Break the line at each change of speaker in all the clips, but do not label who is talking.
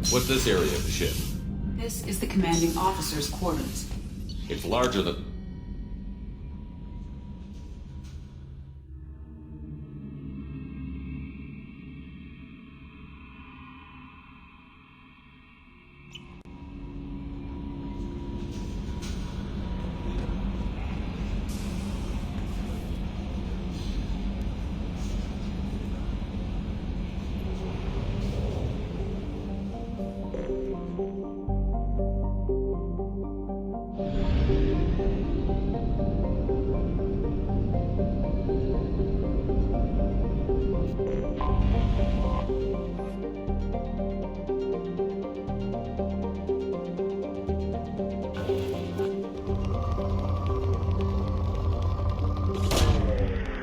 What's this area of the ship?
This is the commanding officer's quarters.
It's larger than...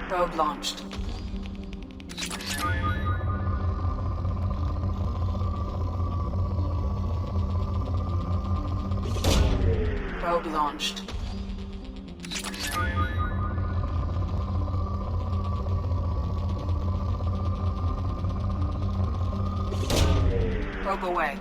Probe launched. Probe launched. Probe away.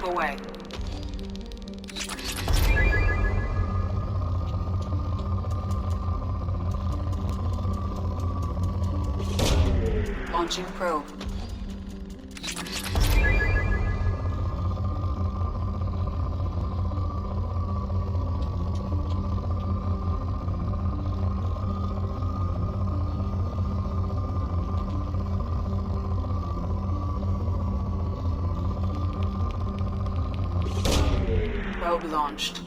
Probe away. Launching probe. Probe launched.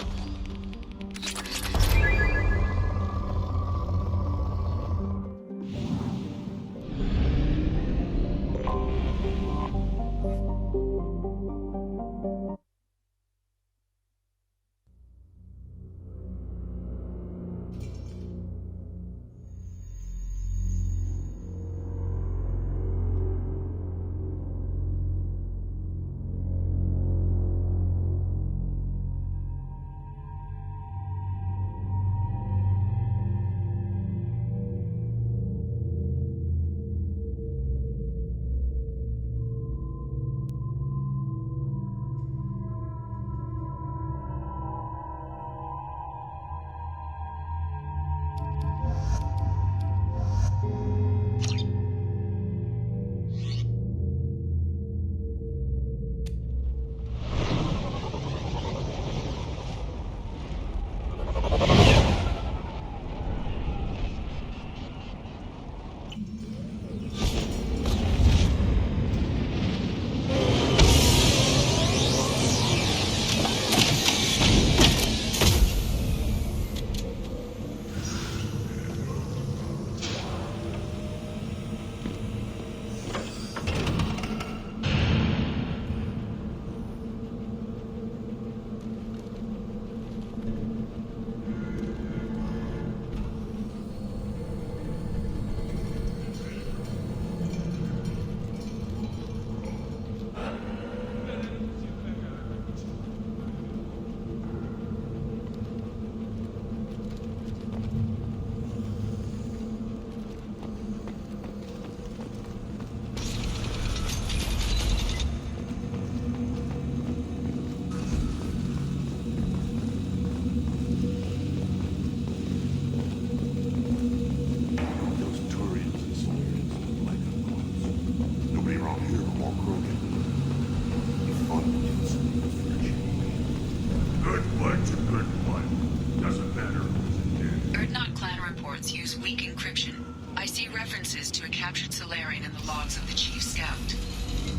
Use weak encryption. I see references to a captured Solarian in the logs of the Chief Scout.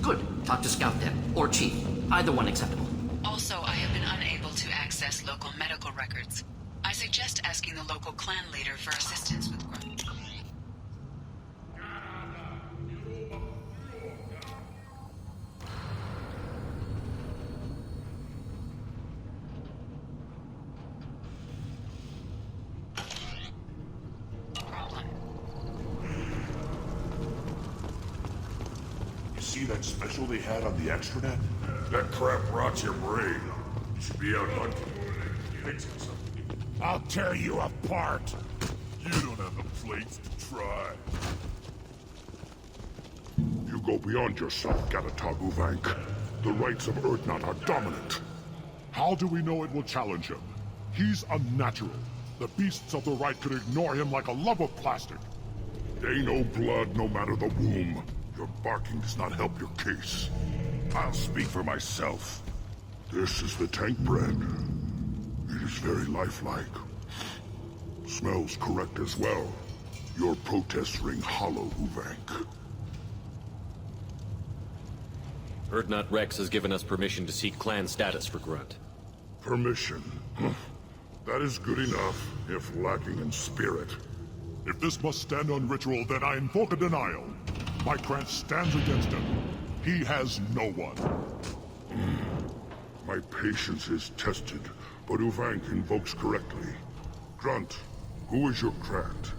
Good. Talk to Scout then. Or Chief. Either one acceptable.
Also, I have been unable to access local medical records. I suggest asking the local clan leader for assistance with Grunt.
See that special they had on the extranet? That crap rots your brain. You should be out hunting. Fixing something. I'll tear you apart. You don't have the plates to try. You go beyond yourself, Galatag Uvank. The rights of Urdnot are dominant. How do we know it will challenge him? He's unnatural. The beasts of the right could ignore him like a lump of plastic. They know blood no matter the womb. Your barking does not help your case. I'll speak for myself. This is the tank bread. It is very lifelike. Smells correct as well. Your protests ring hollow, Uvank.
Urdnot Rex has given us permission to seek clan status for Grunt.
Permission? That is good enough, if lacking in spirit. If this must stand on ritual, then I invoke a denial. My clan stands against him. He has no one. My patience is tested, but Uvank invokes correctly. Grunt, who is your Krat?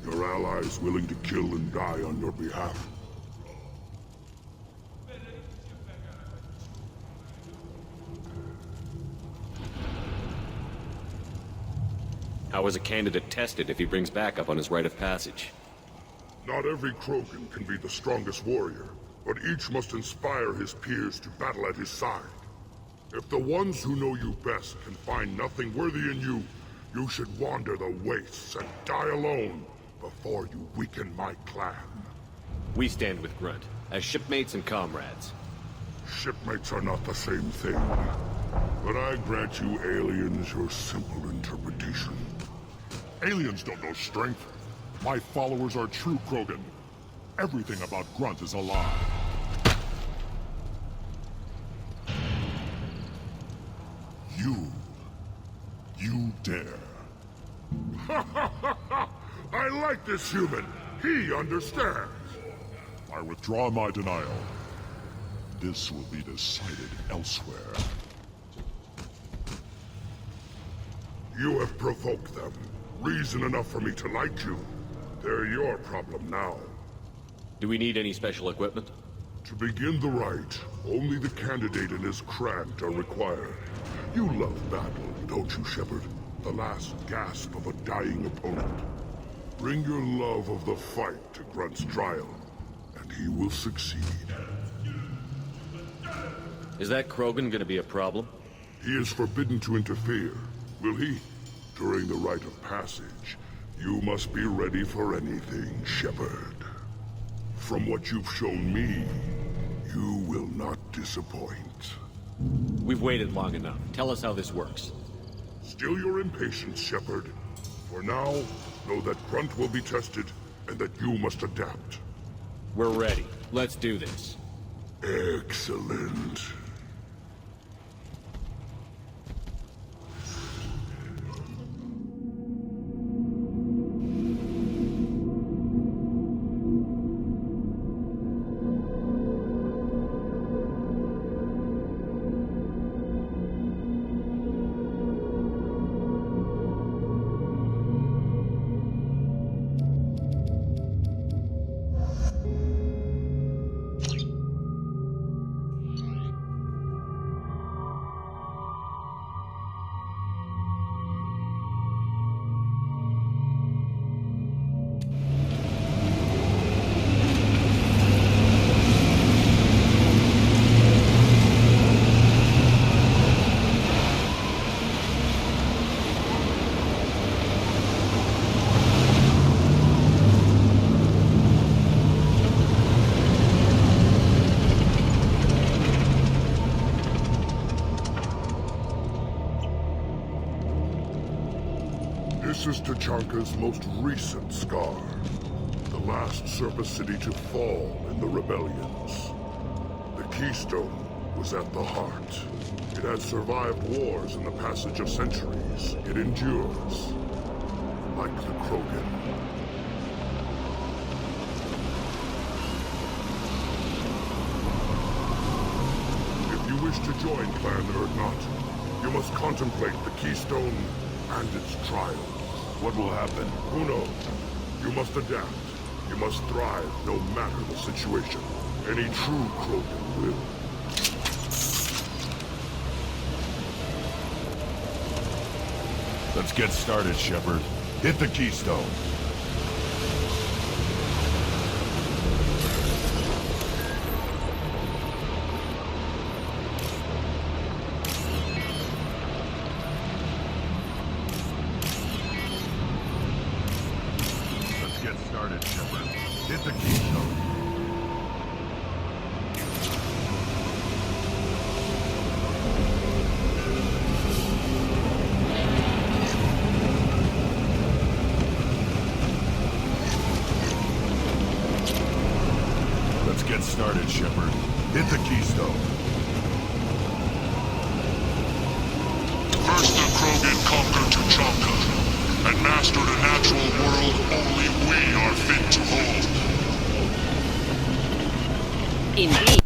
Your allies willing to kill and die on your behalf?
How is a candidate tested if he brings backup on his rite of passage?
Not every Krogan can be the strongest warrior, but each must inspire his peers to battle at his side. If the ones who know you best can find nothing worthy in you, you should wander the wastes and die alone before you weaken my clan.
We stand with Grunt, as shipmates and comrades.
Shipmates are not the same thing. But I grant you aliens your simple interpretation. Aliens don't know strength. My followers are true Krogan. Everything about Grunt is a lie. You dare. I like this human. He understands. I withdraw my denial. This will be decided elsewhere. You have provoked them. Reason enough for me to like you. They're your problem now.
Do we need any special equipment?
To begin the rite, only the candidate and his craft are required. You love battle, don't you, Shepard? The last gasp of a dying opponent. Bring your love of the fight to Grunt's trial, and he will succeed.
Is that Krogan gonna be a problem?
He is forbidden to interfere, will he? During the rite of passage, you must be ready for anything, Shepard. From what you've shown me, you will not disappoint.
We've waited long enough. Tell us how this works.
Still your impatience, Shepard. For now, know that Grunt will be tested, and that you must adapt.
We're ready. Let's do this.
Excellent. This is Tachanka's most recent scar. The last surface city to fall in the rebellions. The Keystone was at the heart. It has survived wars and the passage of centuries. It endures. Like the Krogan. If you wish to join Clan Urdnot, you must contemplate the Keystone and its trials. What will happen? Who knows? You must adapt. You must thrive no matter the situation. Any true Krogan will.
Let's get started, Shepard. Hit the Keystone. Let's get started, Shepard. Hit the Keystone. Let's get started, Shepard. Hit the Keystone.
First the Krogan conquered Tachanka, and mastered a natural world only we are fit to hold.
Indeed.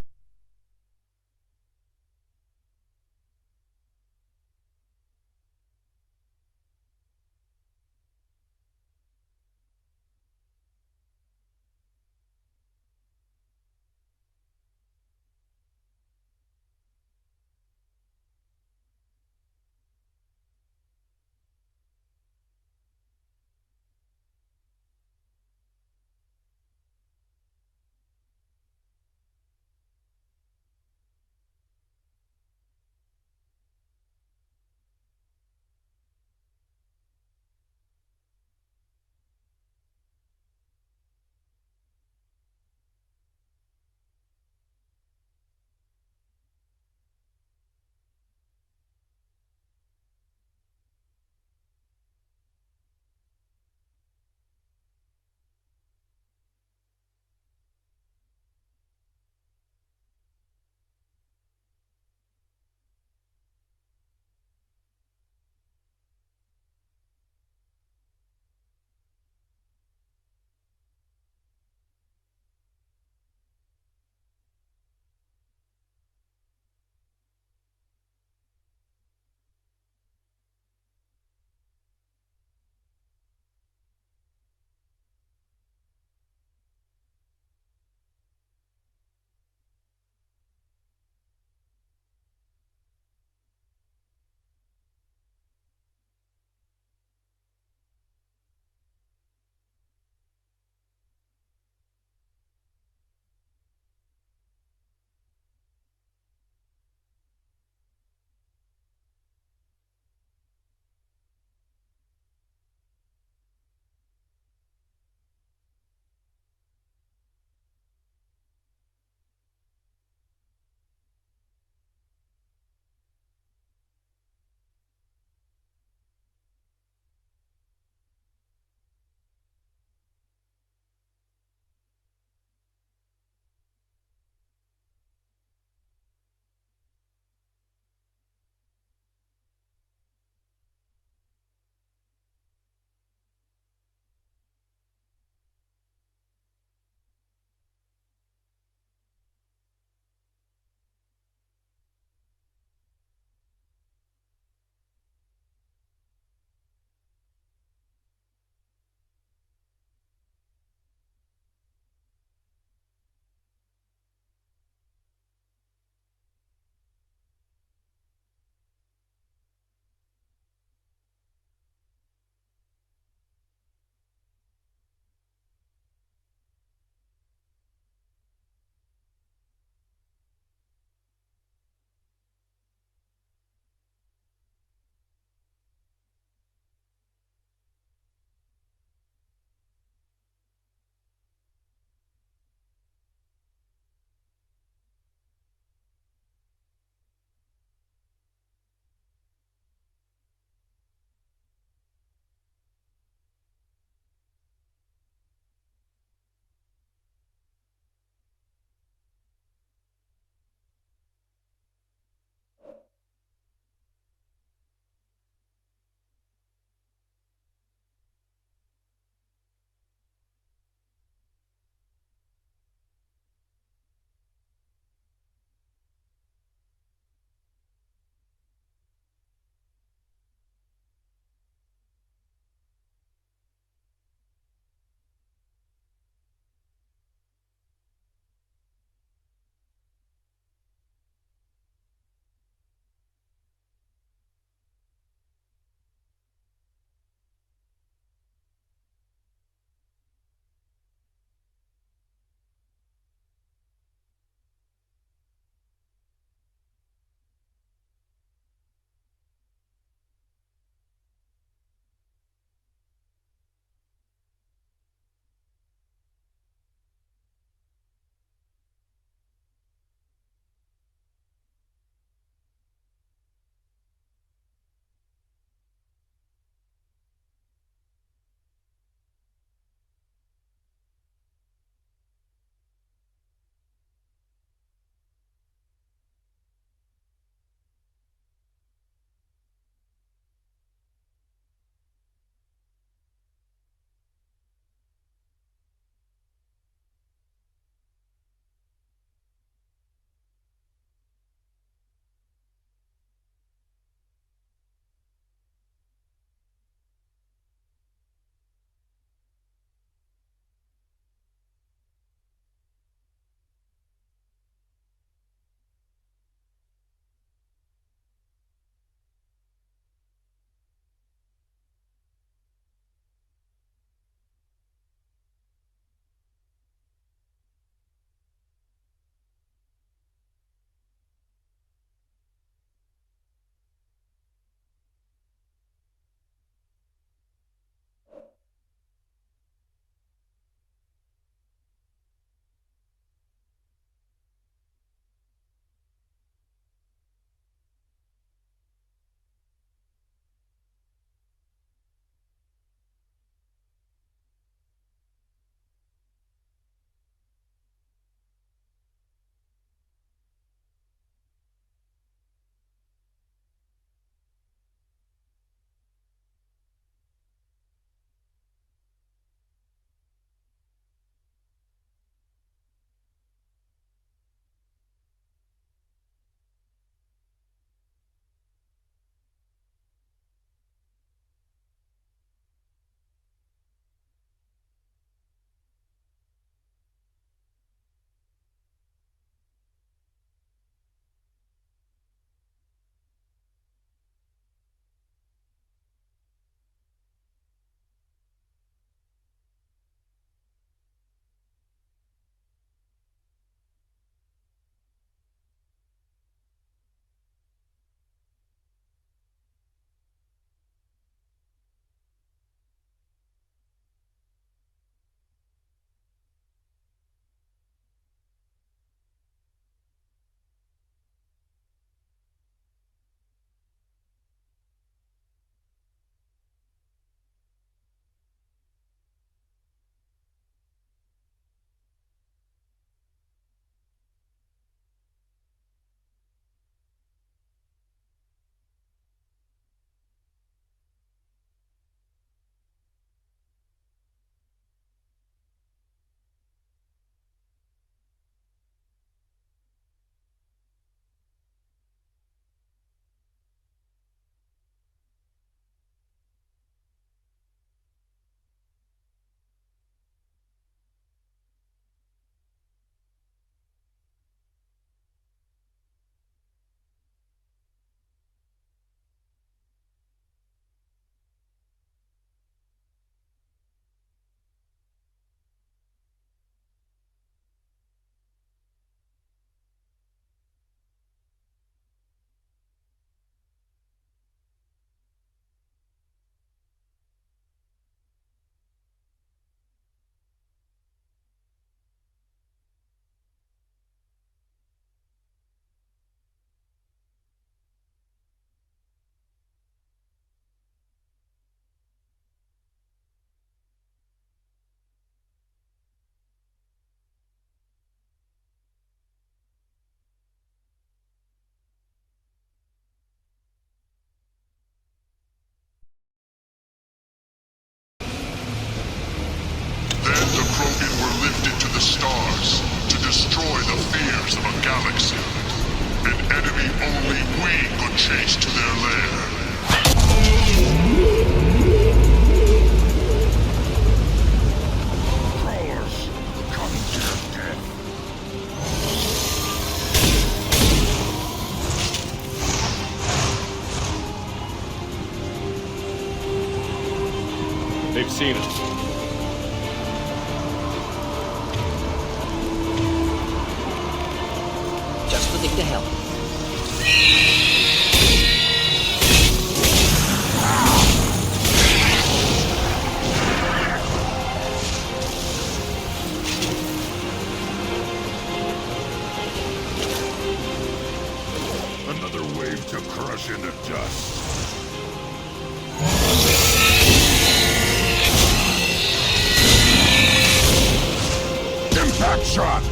shot!
Going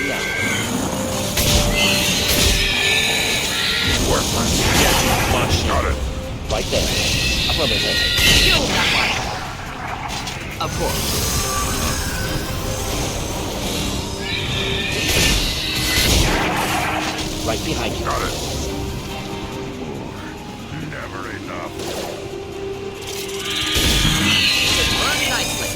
now.
Worthless.
Launch.
Got it.
Right there. Up over there.
Kill that one! Of course.
Right behind you.
Got it. Never enough.
Should run nicely.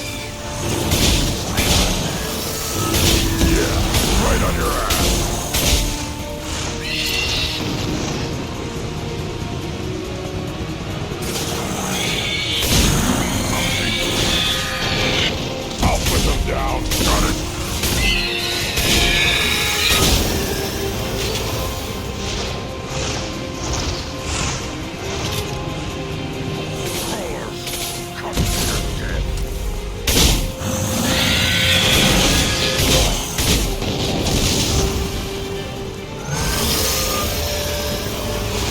Yeah, right on your ass. I'll put them down. Got it.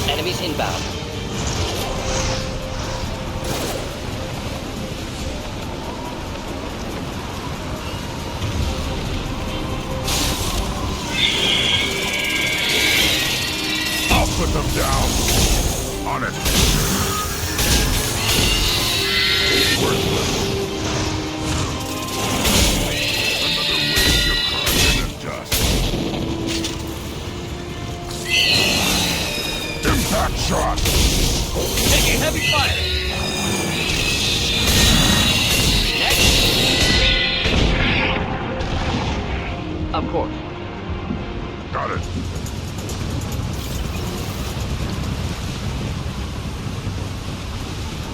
Enemies inbound.
I'll put them down. On it. Worthless. Another wave of carbon and dust. Impact shot.
Taking heavy fire.
Of course.
Got it.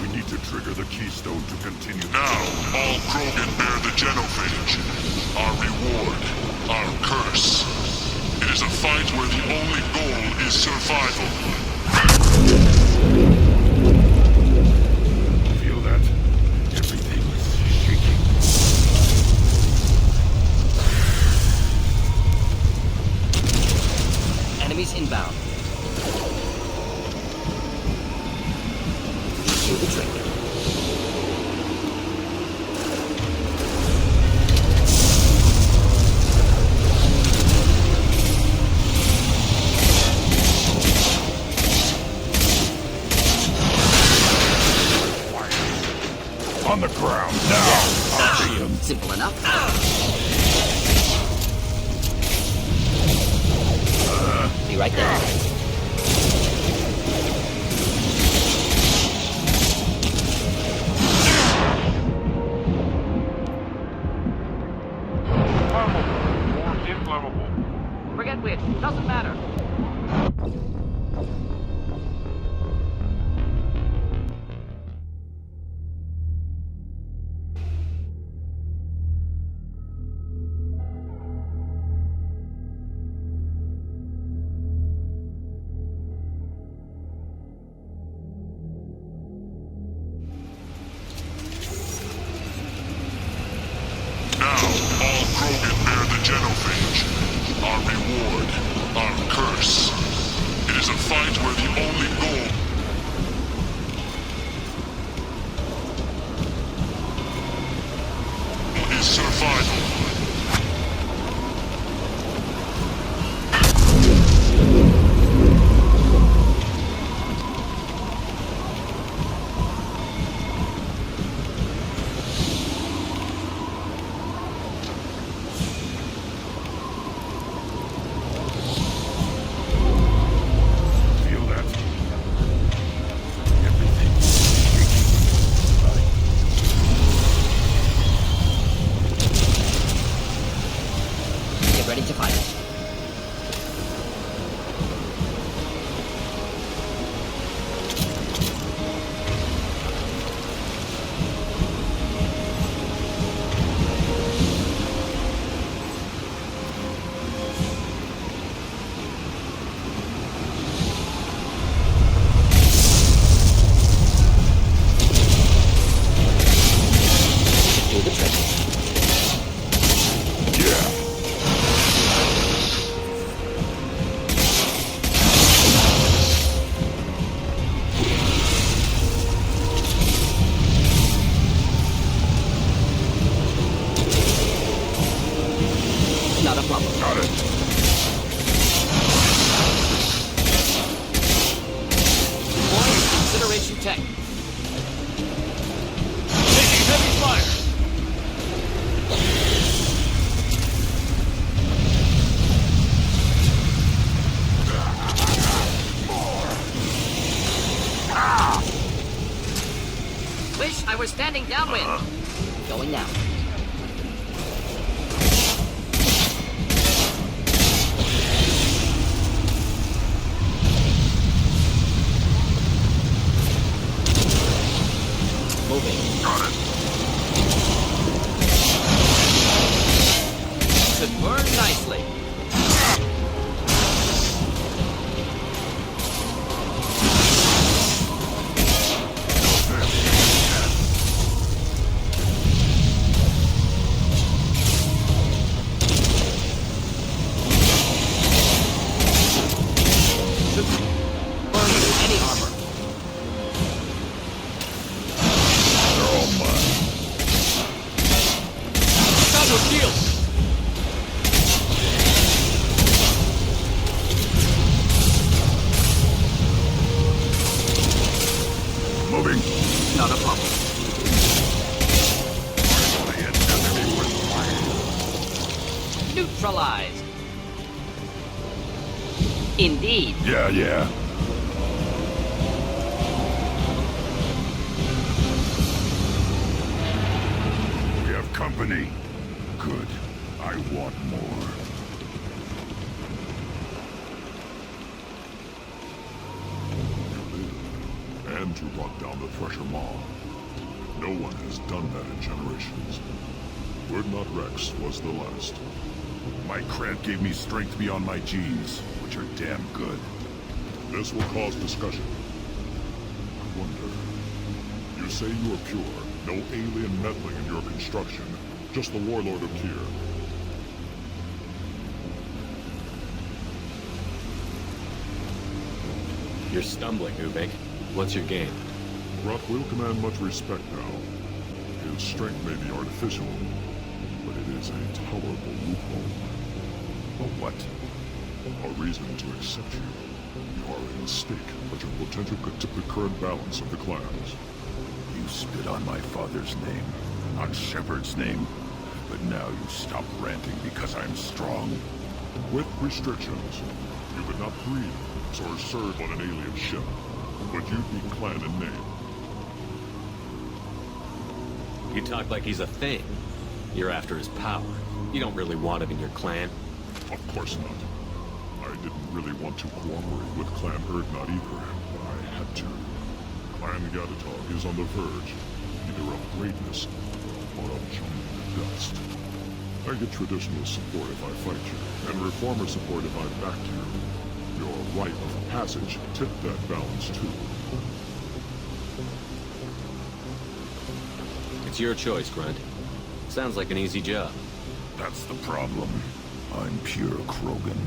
We need to trigger the keystone to continue.
Now, all Krogan bear the genophage. Our reward, our curse. It is a fight where the only goal is survival.
Feel that? Everything is shaking.
Enemies inbound. Do the trick.
On the ground, now!
Simple enough.
Be right there.
Forget which. Doesn't matter.
Now, all Krogan bear the genophage. Our reward, our curse. It is a fight where the only goal is survival.
Feel that?
Standing downwind. Going now. Moving.
Got it.
Should burn nicely. Any armor.
They're all mine.
Shadow shield.
Moving.
Not a problem.
Finally, an enemy with fire.
Neutralized. Indeed.
Yeah. We have company. Good. I want more.
And to lock down the Thresher Maw. No one has done that in generations. Urdnot Rex was the last.
My cred gave me strength beyond my genes, which are damn good.
This will cause discussion. I wonder. You say you are pure, no alien meddling in your construction, just the warlord of Tyr.
You're stumbling, Uvik. What's your game?
Roth will command much respect now. His strength may be artificial, but it is a tolerable loophole.
A what?
A reason to accept you. You are a mistake, but your potential could tip the current balance of the clans.
You spit on my father's name, on Shepard's name, but now you stop ranting because I'm strong.
With restrictions, you could not breathe or serve on an alien ship, but you'd be clan in name.
You talk like he's a thing. You're after his power. You don't really want him in your clan.
Of course not. I didn't really want to cooperate with Clan Urdnot either, but I had to. Clan Gatatog is on the verge, either of greatness or of joining the dust. I get traditional support if I fight you, and reformer support if I back you. Your rite of passage tipped that balance too.
It's your choice, Grunt. Sounds like an easy job.
That's the problem. I'm pure Krogan.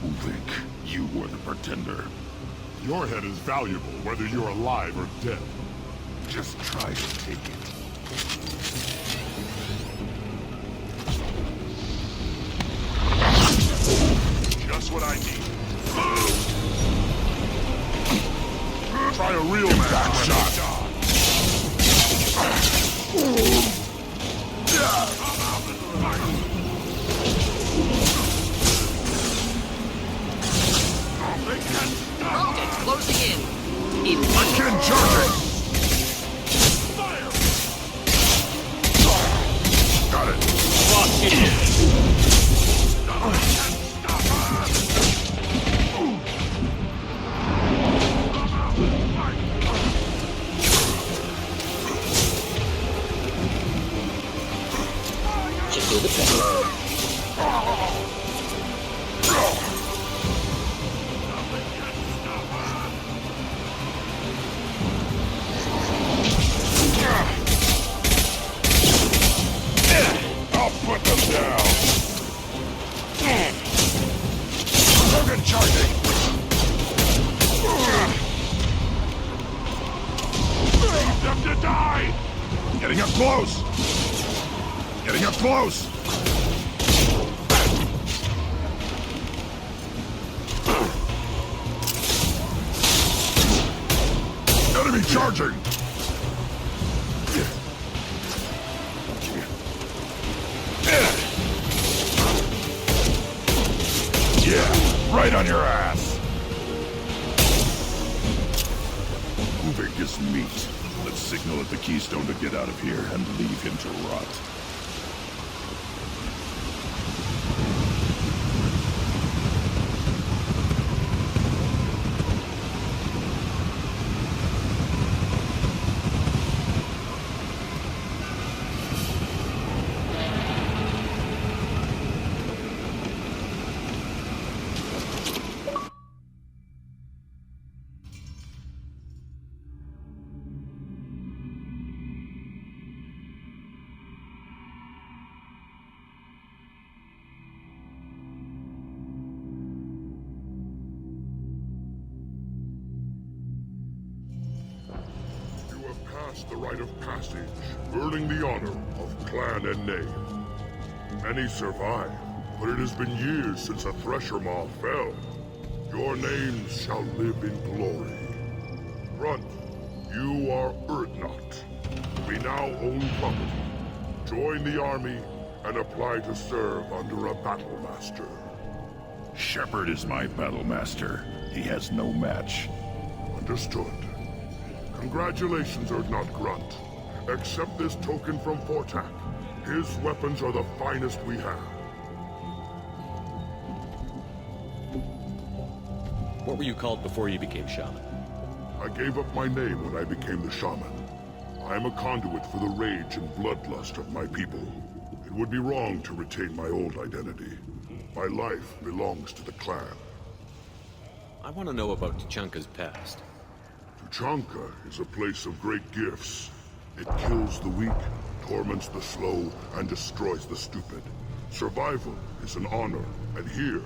Uvik, you were the pretender.
Your head is valuable whether you're alive or dead.
Just try to take it.
Just what I need. Try a real back shot.
Rocket closing in.
Again charging! Got it.
Lock it in.
Should do the trick.
I'll put them down. Krogan charging. Leave them to die. Getting up close. Getting up close. Enemy charging. Yeah, right on your ass. Uvik is meat. The Let's signal at the Keystone to get out of here and leave him to rot.
The rite of passage, earning the honor of clan and name. Many survive, but it has been years since a Thresher Maw fell. Your names shall live in glory. Grunt, you are Urdnot. We now own property. Join the army and apply to serve under a battle master.
Shepard is my battle master. He has no match.
Understood. Congratulations, Urdnot Grunt. Accept this token from Fortak. His weapons are the finest we have.
What were you called before you became shaman?
I gave up my name when I became the shaman. I am a conduit for the rage and bloodlust of my people. It would be wrong to retain my old identity. My life belongs to the clan.
I want to know about Tuchanka's past.
Tuchanka is a place of great gifts. It kills the weak, torments the slow, and destroys the stupid. Survival is an honor, and here,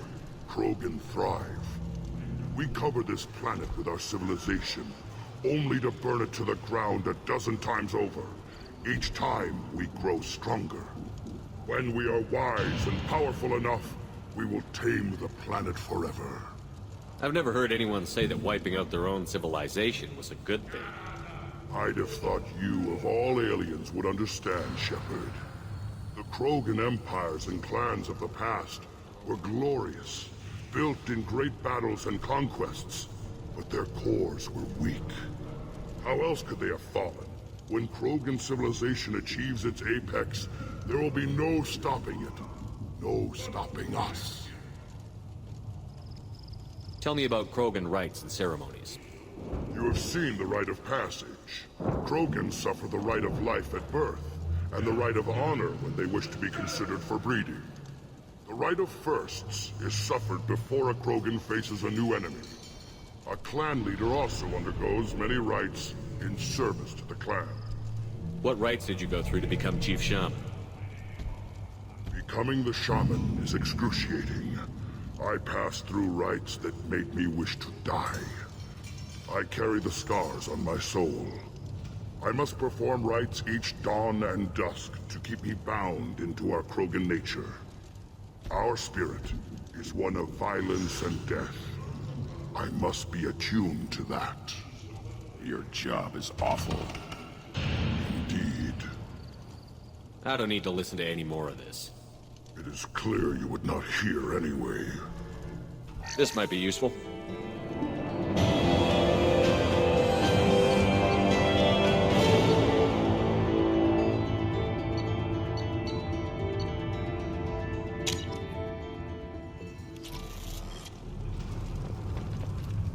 Krogan thrive. We cover this planet with our civilization, only to burn it to the ground 12 times over. Each time, we grow stronger. When we are wise and powerful enough, we will tame the planet forever.
I've never heard anyone say that wiping out their own civilization was a good thing.
I'd have thought you, of all aliens, would understand, Shepard. The Krogan empires and clans of the past were glorious, built in great battles and conquests, but their cores were weak. How else could they have fallen? When Krogan civilization achieves its apex, there will be no stopping it. No stopping us.
Tell me about Krogan rites and ceremonies.
You have seen the rite of passage. Krogan suffer the rite of life at birth, and the rite of honor when they wish to be considered for breeding. The rite of firsts is suffered before a Krogan faces a new enemy. A clan leader also undergoes many rites in service to the clan.
What rites did you go through to become Chief Shaman?
Becoming the shaman is excruciating. I passed through rites that made me wish to die. I carry the scars on my soul. I must perform rites each dawn and dusk to keep me bound into our Krogan nature. Our spirit is one of violence and death. I must be attuned to that.
Your job is awful.
Indeed.
I don't need to listen to any more of this.
It is clear you would not hear anyway.
This might be useful.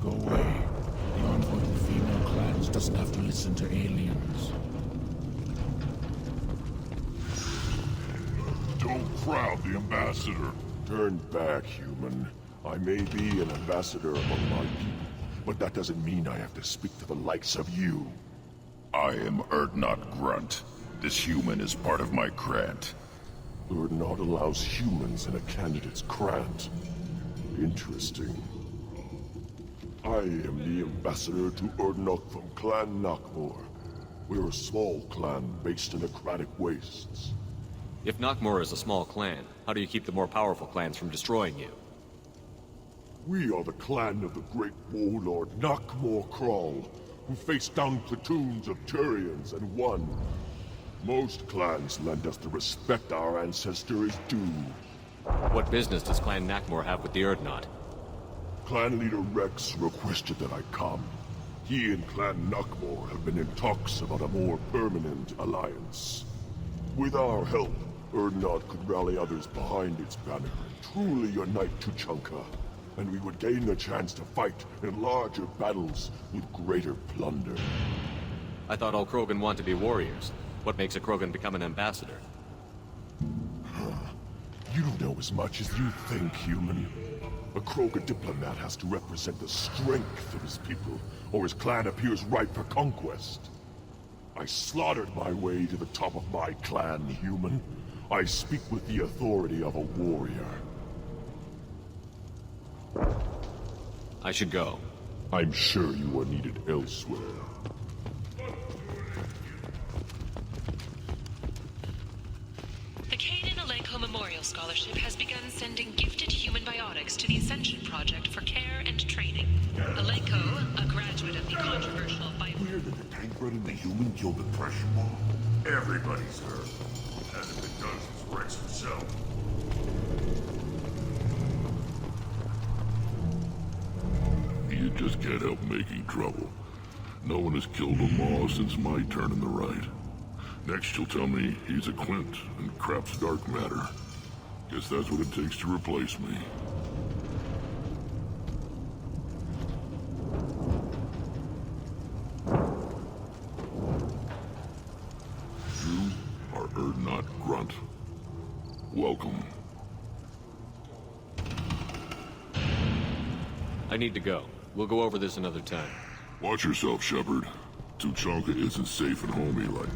Go away. The envoy of the female clans doesn't have to listen to aliens.
Don't crowd the ambassador.
Turn back, human. I may be an ambassador among my people, but that doesn't mean I have to speak to the likes of you.
I am Urdnot Grunt. This human is part of my grant.
Urdnot allows humans in a candidate's grant. Interesting. I am the ambassador to Urdnot from Clan Nakmor. We're a small clan based in aquatic wastes.
If Nakmor is a small clan, how do you keep the more powerful clans from destroying you?
We are the clan of the great warlord Nakmor Krall, who faced down platoons of Turians and won. Most clans lend us the respect our ancestor is due.
What business does Clan Nakmor have with the Urdnot?
Clan leader Rex requested that I come. He and Clan Knockmore have been in talks about a more permanent alliance. With our help, Urdnot could rally others behind its banner and truly unite Tuchanka, and we would gain the chance to fight in larger battles with greater plunder.
I thought all Krogan want to be warriors. What makes a Krogan become an ambassador?
You don't know as much as you think, human. A Krogan diplomat has to represent the strength of his people, or his clan appears ripe for conquest. I slaughtered my way to the top of my clan, human. I speak with the authority of a warrior.
I should go.
I'm sure you are needed elsewhere.
The Kanan Alenko Memorial Scholarship has begun sending gifted human biotics to the Ascension Project for care and training. Alenko, a graduate of the controversial
Weird that the tank bred and the human killed the pressure bomb. Everybody's heard. Hasn't been done since Rex himself.
You just can't help making trouble. No one has killed a Maw since my turn in the right. Next you'll tell me he's a Quint and crap's dark matter. Guess that's what it takes to replace me. You are Urdnot Grunt. Welcome.
I need to go. We'll go over this another time.
Watch yourself, Shepard. Tuchanka isn't safe and homey like...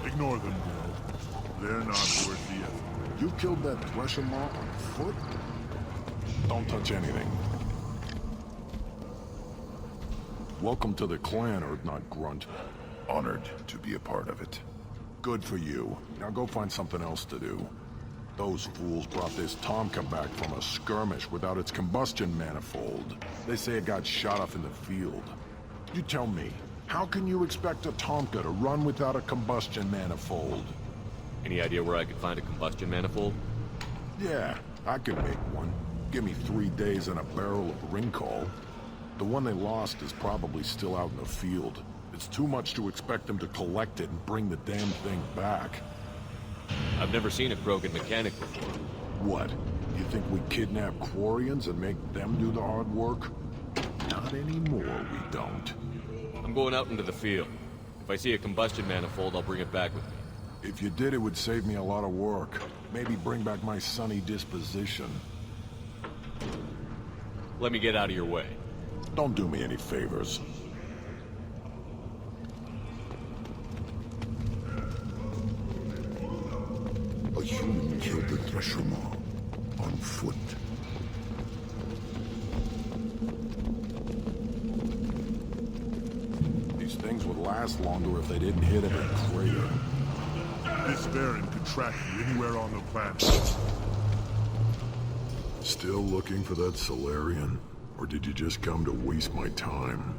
Ignore them, bro. They're not worth the effort.
You killed that Thresher Maw on foot? Don't touch anything. Welcome to the clan, Urdnot Grunt.
Honored to be a part of it.
Good for you. Now go find something else to do. Those fools brought this Tomka back from a skirmish without its combustion manifold. They say it got shot off in the field. You tell me, how can you expect a Tomka to run without a combustion manifold?
Any idea where I could find a combustion manifold?
Yeah, I could make one. Give me 3 days and a barrel of Ringcall. The one they lost is probably still out in the field. It's too much to expect them to collect it and bring the damn thing back.
I've never seen a Krogan mechanic before.
What? You think we kidnap Quarians and make them do the hard work? Not anymore, we don't.
I'm going out into the field. If I see a combustion manifold, I'll bring it back with me.
If you did, it would save me a lot of work. Maybe bring back my sunny disposition.
Let me get out of your way.
Don't do me any favors.
A human killed the Thresher Maw on foot.
These things would last longer if they didn't hit a big crater.
This variant could track you anywhere on the planet.
Still looking for that Solarian? Or did you just come to waste my time?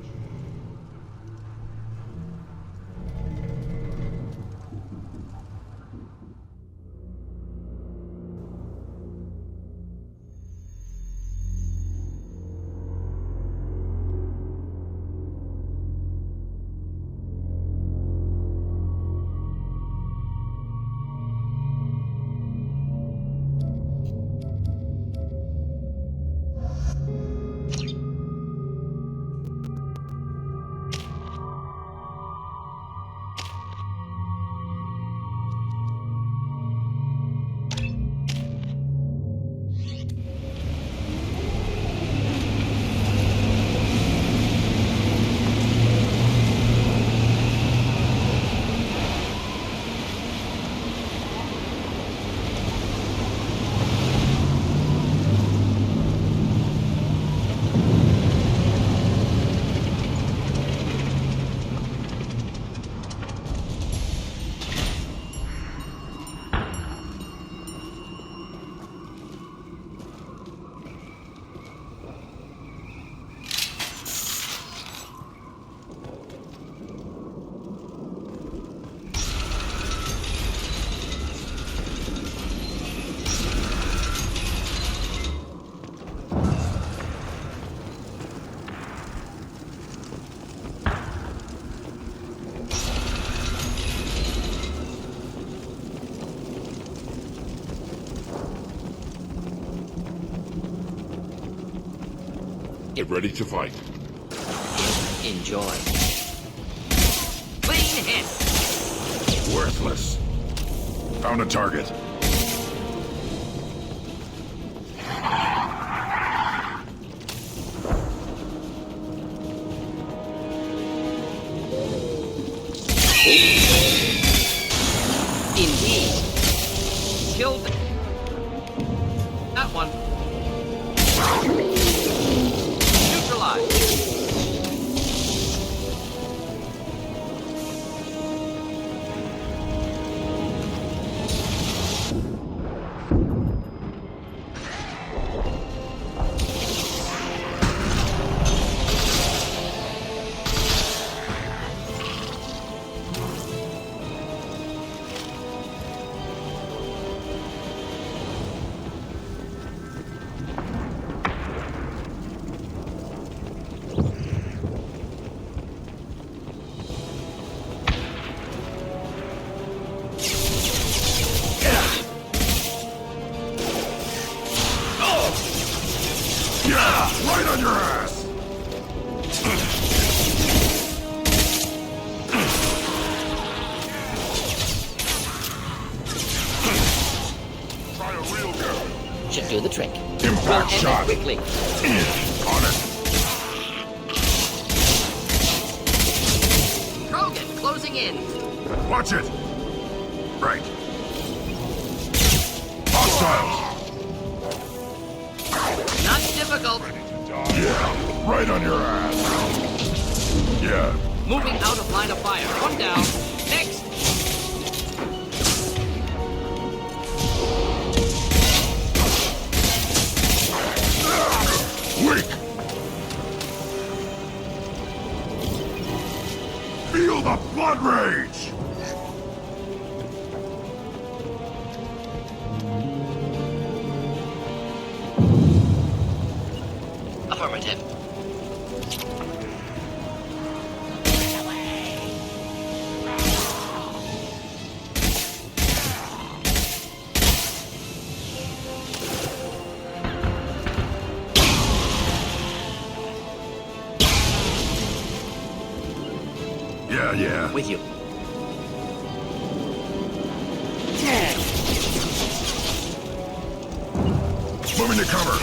Get ready to fight.
Enjoy. Clean hit!
Worthless. Found a target.
Indeed. Killed that one. Neutralized.
Right on your ass! Try a real gun.
Should do the trick.
Impact
End
shot.
it quickly.
On it.
Krogan closing in.
Watch it. Right. Hostiles.
Not difficult.
Yeah, right on your ass. Yeah.
Moving out of line of fire. One down. Next.
Weak. Feel the blood rage.
Affirmative.
Yeah.
With you.
Moving to cover.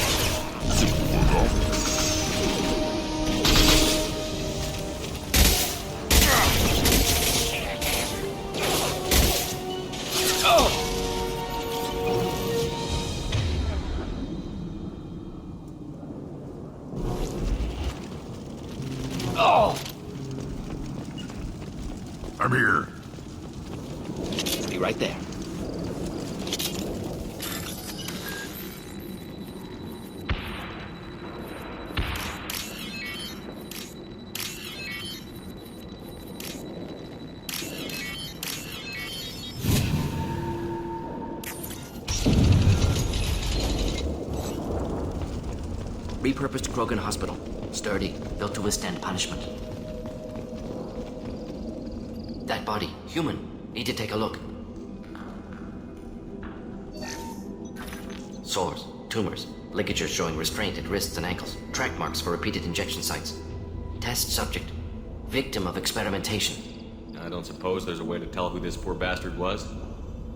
I'm here.
Be right there. Repurposed Krogan Hospital. Sturdy, built to withstand punishment. That body, human. Need to take a look. Sores, tumors, ligatures showing restraint at wrists and ankles, track marks for repeated injection sites. Test subject, victim of experimentation.
I don't suppose there's a way to tell who this poor bastard was?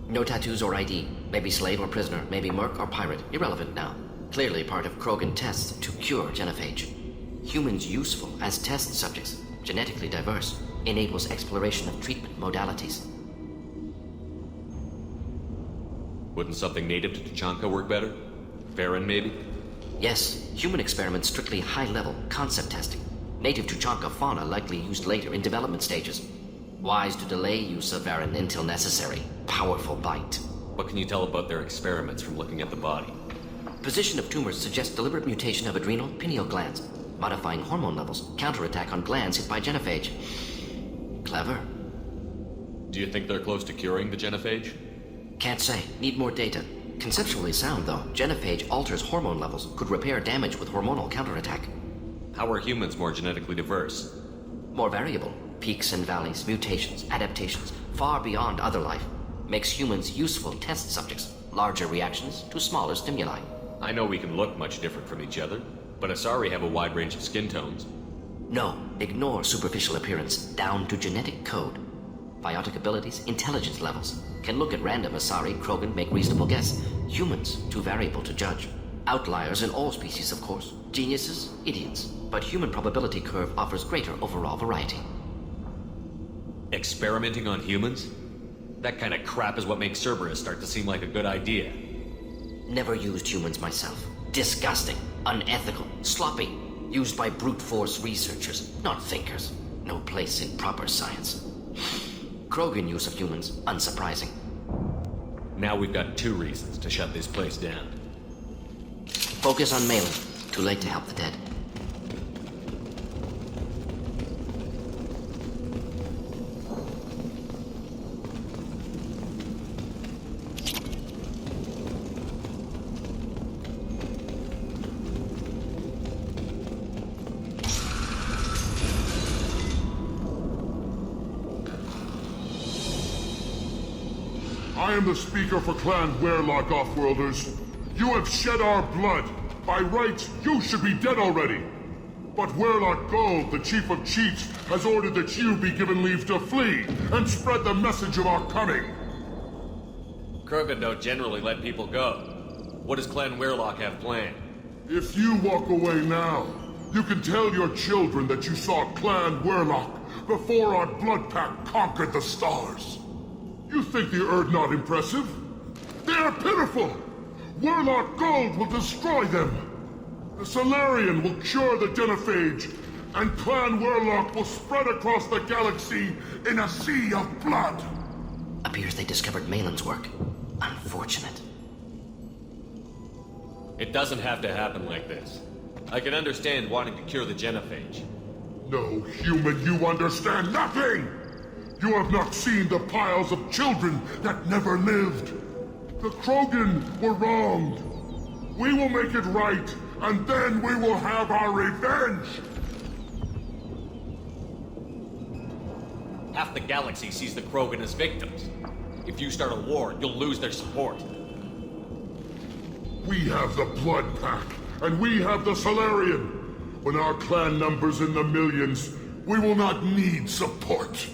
No tattoos or ID. Maybe slave or prisoner, maybe merc or pirate. Irrelevant now. Clearly part of Krogan tests to cure genophage. Humans useful as test subjects, genetically diverse, enables exploration of treatment modalities.
Wouldn't something native to Tachanka work better? Farron, maybe?
Yes, human experiments strictly high-level concept testing. Native Tuchanka fauna likely used later in development stages. Wise to delay use of Varren until necessary. Powerful bite.
What can you tell about their experiments from looking at the body?
Position of tumors suggests deliberate mutation of adrenal pineal glands, modifying hormone levels, counterattack on glands hit by genophage. Clever.
Do you think they're close to curing the genophage?
Can't say. Need more data. Conceptually sound, though. Genophage alters hormone levels, could repair damage with hormonal counterattack.
How are humans more genetically diverse?
More variable. Peaks and valleys, mutations, adaptations, far beyond other life. Makes humans useful test subjects. Larger reactions to smaller stimuli.
I know we can look much different from each other, But Asari have a wide range of skin tones.
No, ignore superficial appearance, down to genetic code. Biotic abilities, intelligence levels. Can look at random Asari, Krogan, make reasonable guess. Humans, too variable to judge. Outliers in all species, of course. Geniuses, idiots. But human probability curve offers greater overall variety.
Experimenting on humans? That kind of crap is what makes Cerberus start to seem like a good idea.
Never used humans myself. Disgusting, unethical, sloppy. Used by brute force researchers, not thinkers. No place in proper science. Krogan use of humans, unsurprising.
Now we've got 2 reasons to shut this place down.
Focus on Malin. Too late to help the dead.
I am the speaker for Clan Werlock, Offworlders. You have shed our blood. By rights, you should be dead already. But Werlock Gold, the Chief of Chiefs, has ordered that you be given leave to flee and spread the message of our coming.
Krogan don't generally let people go. What does Clan Werlock have planned?
If you walk away now, you can tell your children that you saw Clan Werlock before our blood pact conquered the stars. You think the Erd not impressive? They are pitiful! Werlock Gold will destroy them! The Solarian will cure the Genophage, and Clan Werlock will spread across the galaxy in a sea of blood!
Appears they discovered Malin's work. Unfortunate.
It doesn't have to happen like this. I can understand wanting to cure the Genophage.
No, human, you understand nothing! You have not seen the piles of children that never lived. The Krogan were wronged. We will make it right, and then we will have our revenge!
Half the galaxy sees the Krogan as victims. If you start a war, you'll lose their support.
We have the Blood Pack, and we have the Solarian. When our clan numbers in the millions, we will not need support.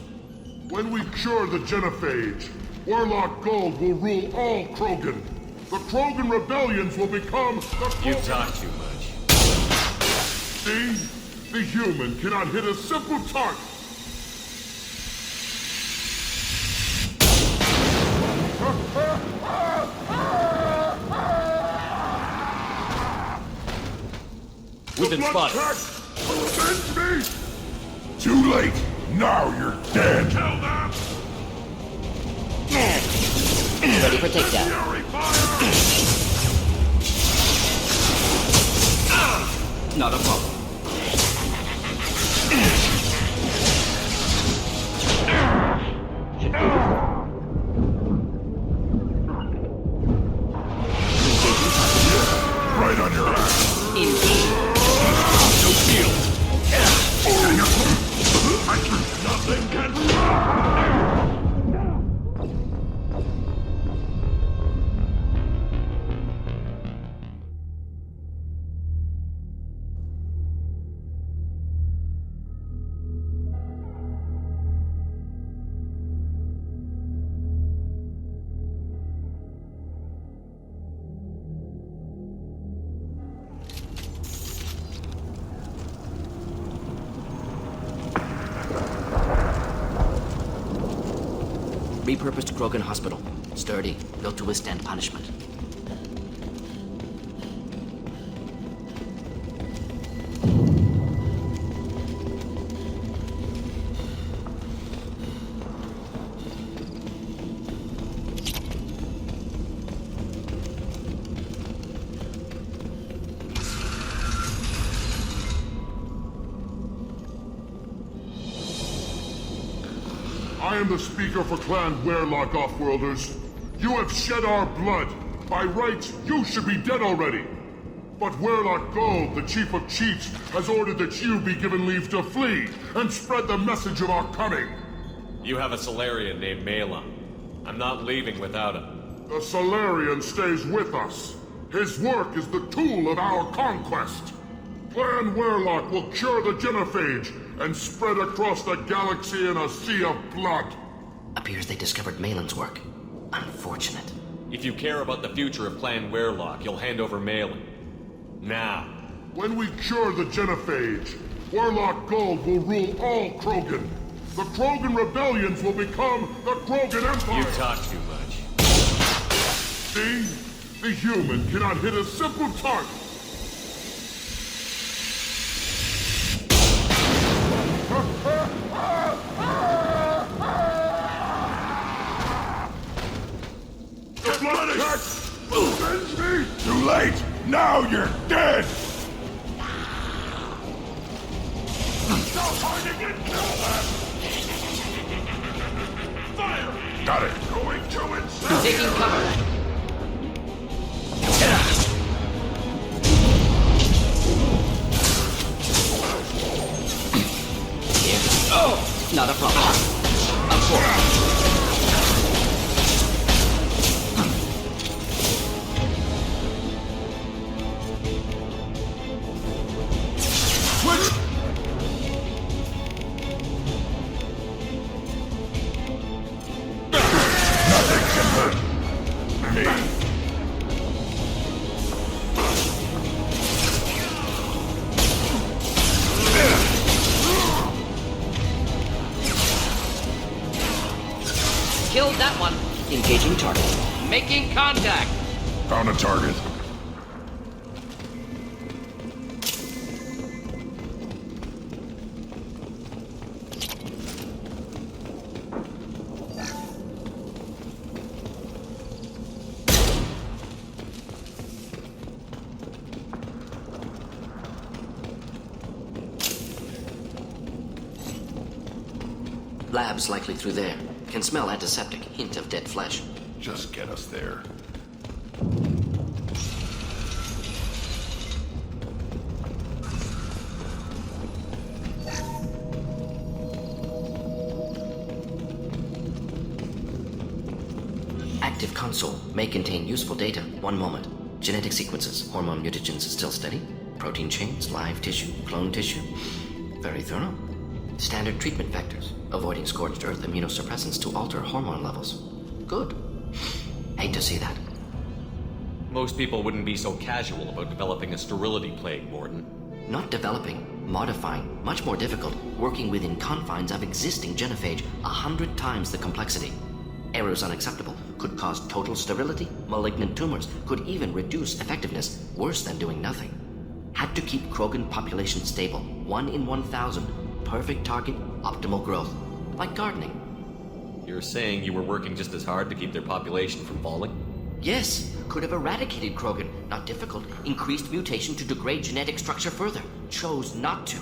When we cure the Genophage, Werlock Gold will rule all Krogan. The Krogan rebellions will become the
You
Krogan...
talk too much.
See? The human cannot hit a simple target.
We've been spotted.
Avenge me!
Too late! Now you're dead!
Tell them!
Ready for takedown.
Fury fire!
Not a problem.
Right on your ass!
Indeed.
No shield! Nothing can...
Repurposed Krogan hospital. Sturdy, built to withstand punishment.
I am the speaker for Clan Werlock, Offworlders. You have shed our blood. By rights, you should be dead already. But Werlock Gold, the Chief of Chiefs, has ordered that you be given leave to flee and spread the message of our coming.
You have a Solarian named Malon. I'm not leaving without him.
The Solarian stays with us. His work is the tool of our conquest. Clan Werlock will cure the genophage and spread across the galaxy in a sea of blood.
Appears they discovered Malin's work. Unfortunate.
If you care about the future of Clan Werlock, you'll hand over Malin. Now.
When we cure the genophage, Werlock Gold will rule all Krogan. The Krogan rebellions will become the Krogan Empire.
You talk too much.
See? The human cannot hit a simple target. The blood attack! Avenge me!
Too late! Now you're dead!
Now hiding and kill them! Fire!
Got it!
Going to insert!
Taking cover. Here. Oh! Not a problem. Of course. Killed that one. Engaging target. Making contact.
Found a target.
Lab's likely through there. Can smell antiseptic, hint of dead flesh.
Just get us there.
Active console may contain useful data. One moment. Genetic sequences, hormone mutagens still steady. Protein chains, live tissue, clone tissue. Very thorough. Standard treatment vectors, avoiding scorched earth immunosuppressants to alter hormone levels. Good. Hate to see that.
Most people wouldn't be so casual about developing a sterility plague, Morden.
Not developing, modifying, much more difficult, working within confines of existing genophage, 100 times the complexity. Errors unacceptable, could cause total sterility, malignant tumors, could even reduce effectiveness, worse than doing nothing. Had to keep Krogan population stable, 1 in 1,000. Perfect target, optimal growth. Like gardening.
You're saying you were working just as hard to keep their population from falling?
Yes, could have eradicated Krogan. Not difficult. Increased mutation to degrade genetic structure further. Chose not to.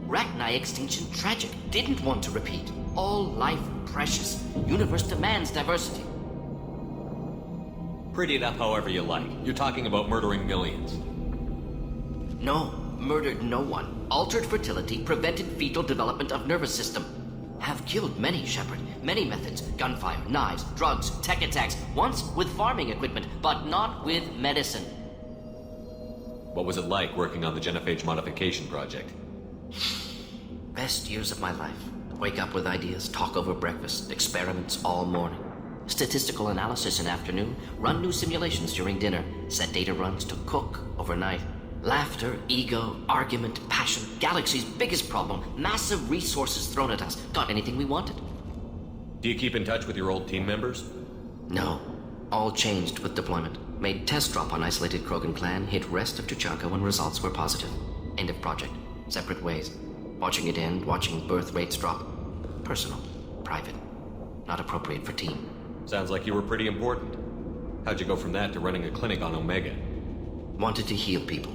Rachni extinction tragic. Didn't want to repeat. All life precious. Universe demands diversity.
Pretty it up however you like. You're talking about murdering millions.
No, murdered no one. Altered fertility, prevented fetal development of nervous system. Have killed many, Shepard. Many methods. Gunfire, knives, drugs, tech attacks. Once with farming equipment, but not with medicine.
What was it like working on the genophage modification project?
Best years of my life. Wake up with ideas, talk over breakfast, experiments all morning. Statistical analysis in afternoon, run new simulations during dinner, set data runs to cook overnight. Laughter, ego, argument, passion, galaxy's biggest problem, massive resources thrown at us. Got anything we wanted.
Do you keep in touch with your old team members?
No. All changed with deployment. Made test drop on isolated Krogan clan, hit rest of Tuchanka when results were positive. End of project. Separate ways. Watching it end, watching birth rates drop. Personal. Private. Not appropriate for team.
Sounds like you were pretty important. How'd you go from that to running a clinic on Omega?
Wanted to heal people.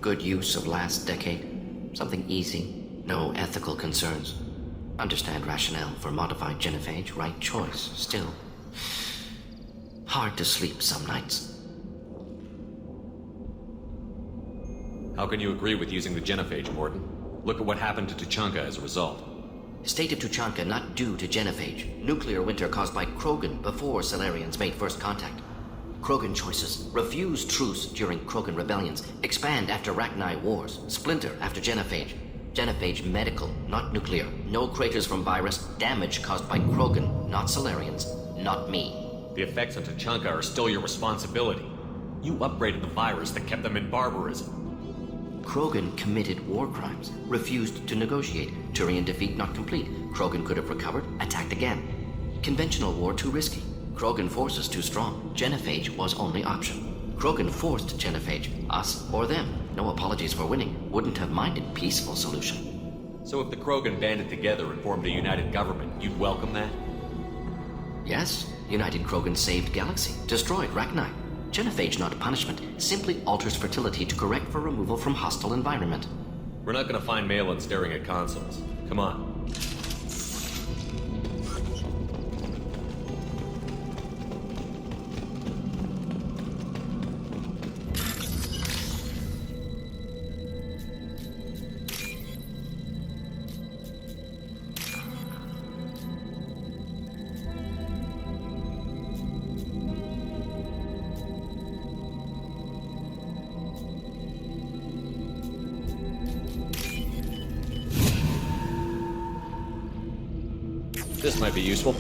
Good use of last decade. Something easy. No ethical concerns. Understand rationale for modified genophage. Right choice. Still. Hard to sleep some nights.
How can you agree with using the genophage, Morden? Look at what happened to Tuchanka as a result.
State of Tuchanka not due to genophage. Nuclear winter caused by Krogan before Solarians made first contact. Krogan choices. Refuse truce during Krogan rebellions. Expand after Rachni wars. Splinter after Genophage. Genophage medical, not nuclear. No craters from virus. Damage caused by Krogan, not Solarians. Not me.
The effects on Tachanka are still your responsibility. You upgraded the virus that kept them in barbarism.
Krogan committed war crimes. Refused to negotiate. Turian defeat not complete. Krogan could have recovered. Attacked again. Conventional war too risky. Krogan forces too strong. Genophage was only option. Krogan forced Genophage. Us or them. No apologies for winning. Wouldn't have minded peaceful solution.
So if the Krogan banded together and formed a united government, you'd welcome that?
Yes. United Krogan saved Galaxy. Destroyed Rachni. Genophage not punishment. Simply alters fertility to correct for removal from hostile environment.
We're not gonna find Malin staring at consoles. Come on. This might be useful.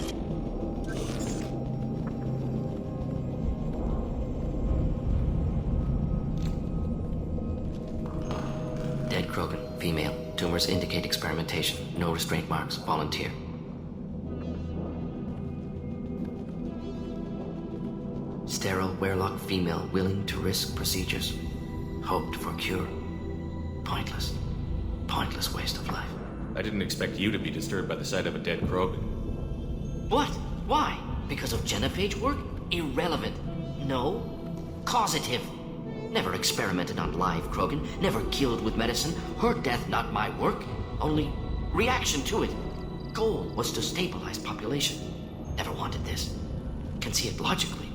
Dead Krogan, female. Tumors indicate experimentation. No restraint marks. Volunteer. Sterile Werelock female willing to risk procedures. Hoped for cure. Pointless. Pointless waste of life.
I didn't expect you to be disturbed by the sight of a dead Krogan.
What? Why? Because of Genophage work? Irrelevant. No. Causative. Never experimented on live Krogan. Never killed with medicine. Her death not my work. Only reaction to it. Goal was to stabilize population. Never wanted this. Can see it logically.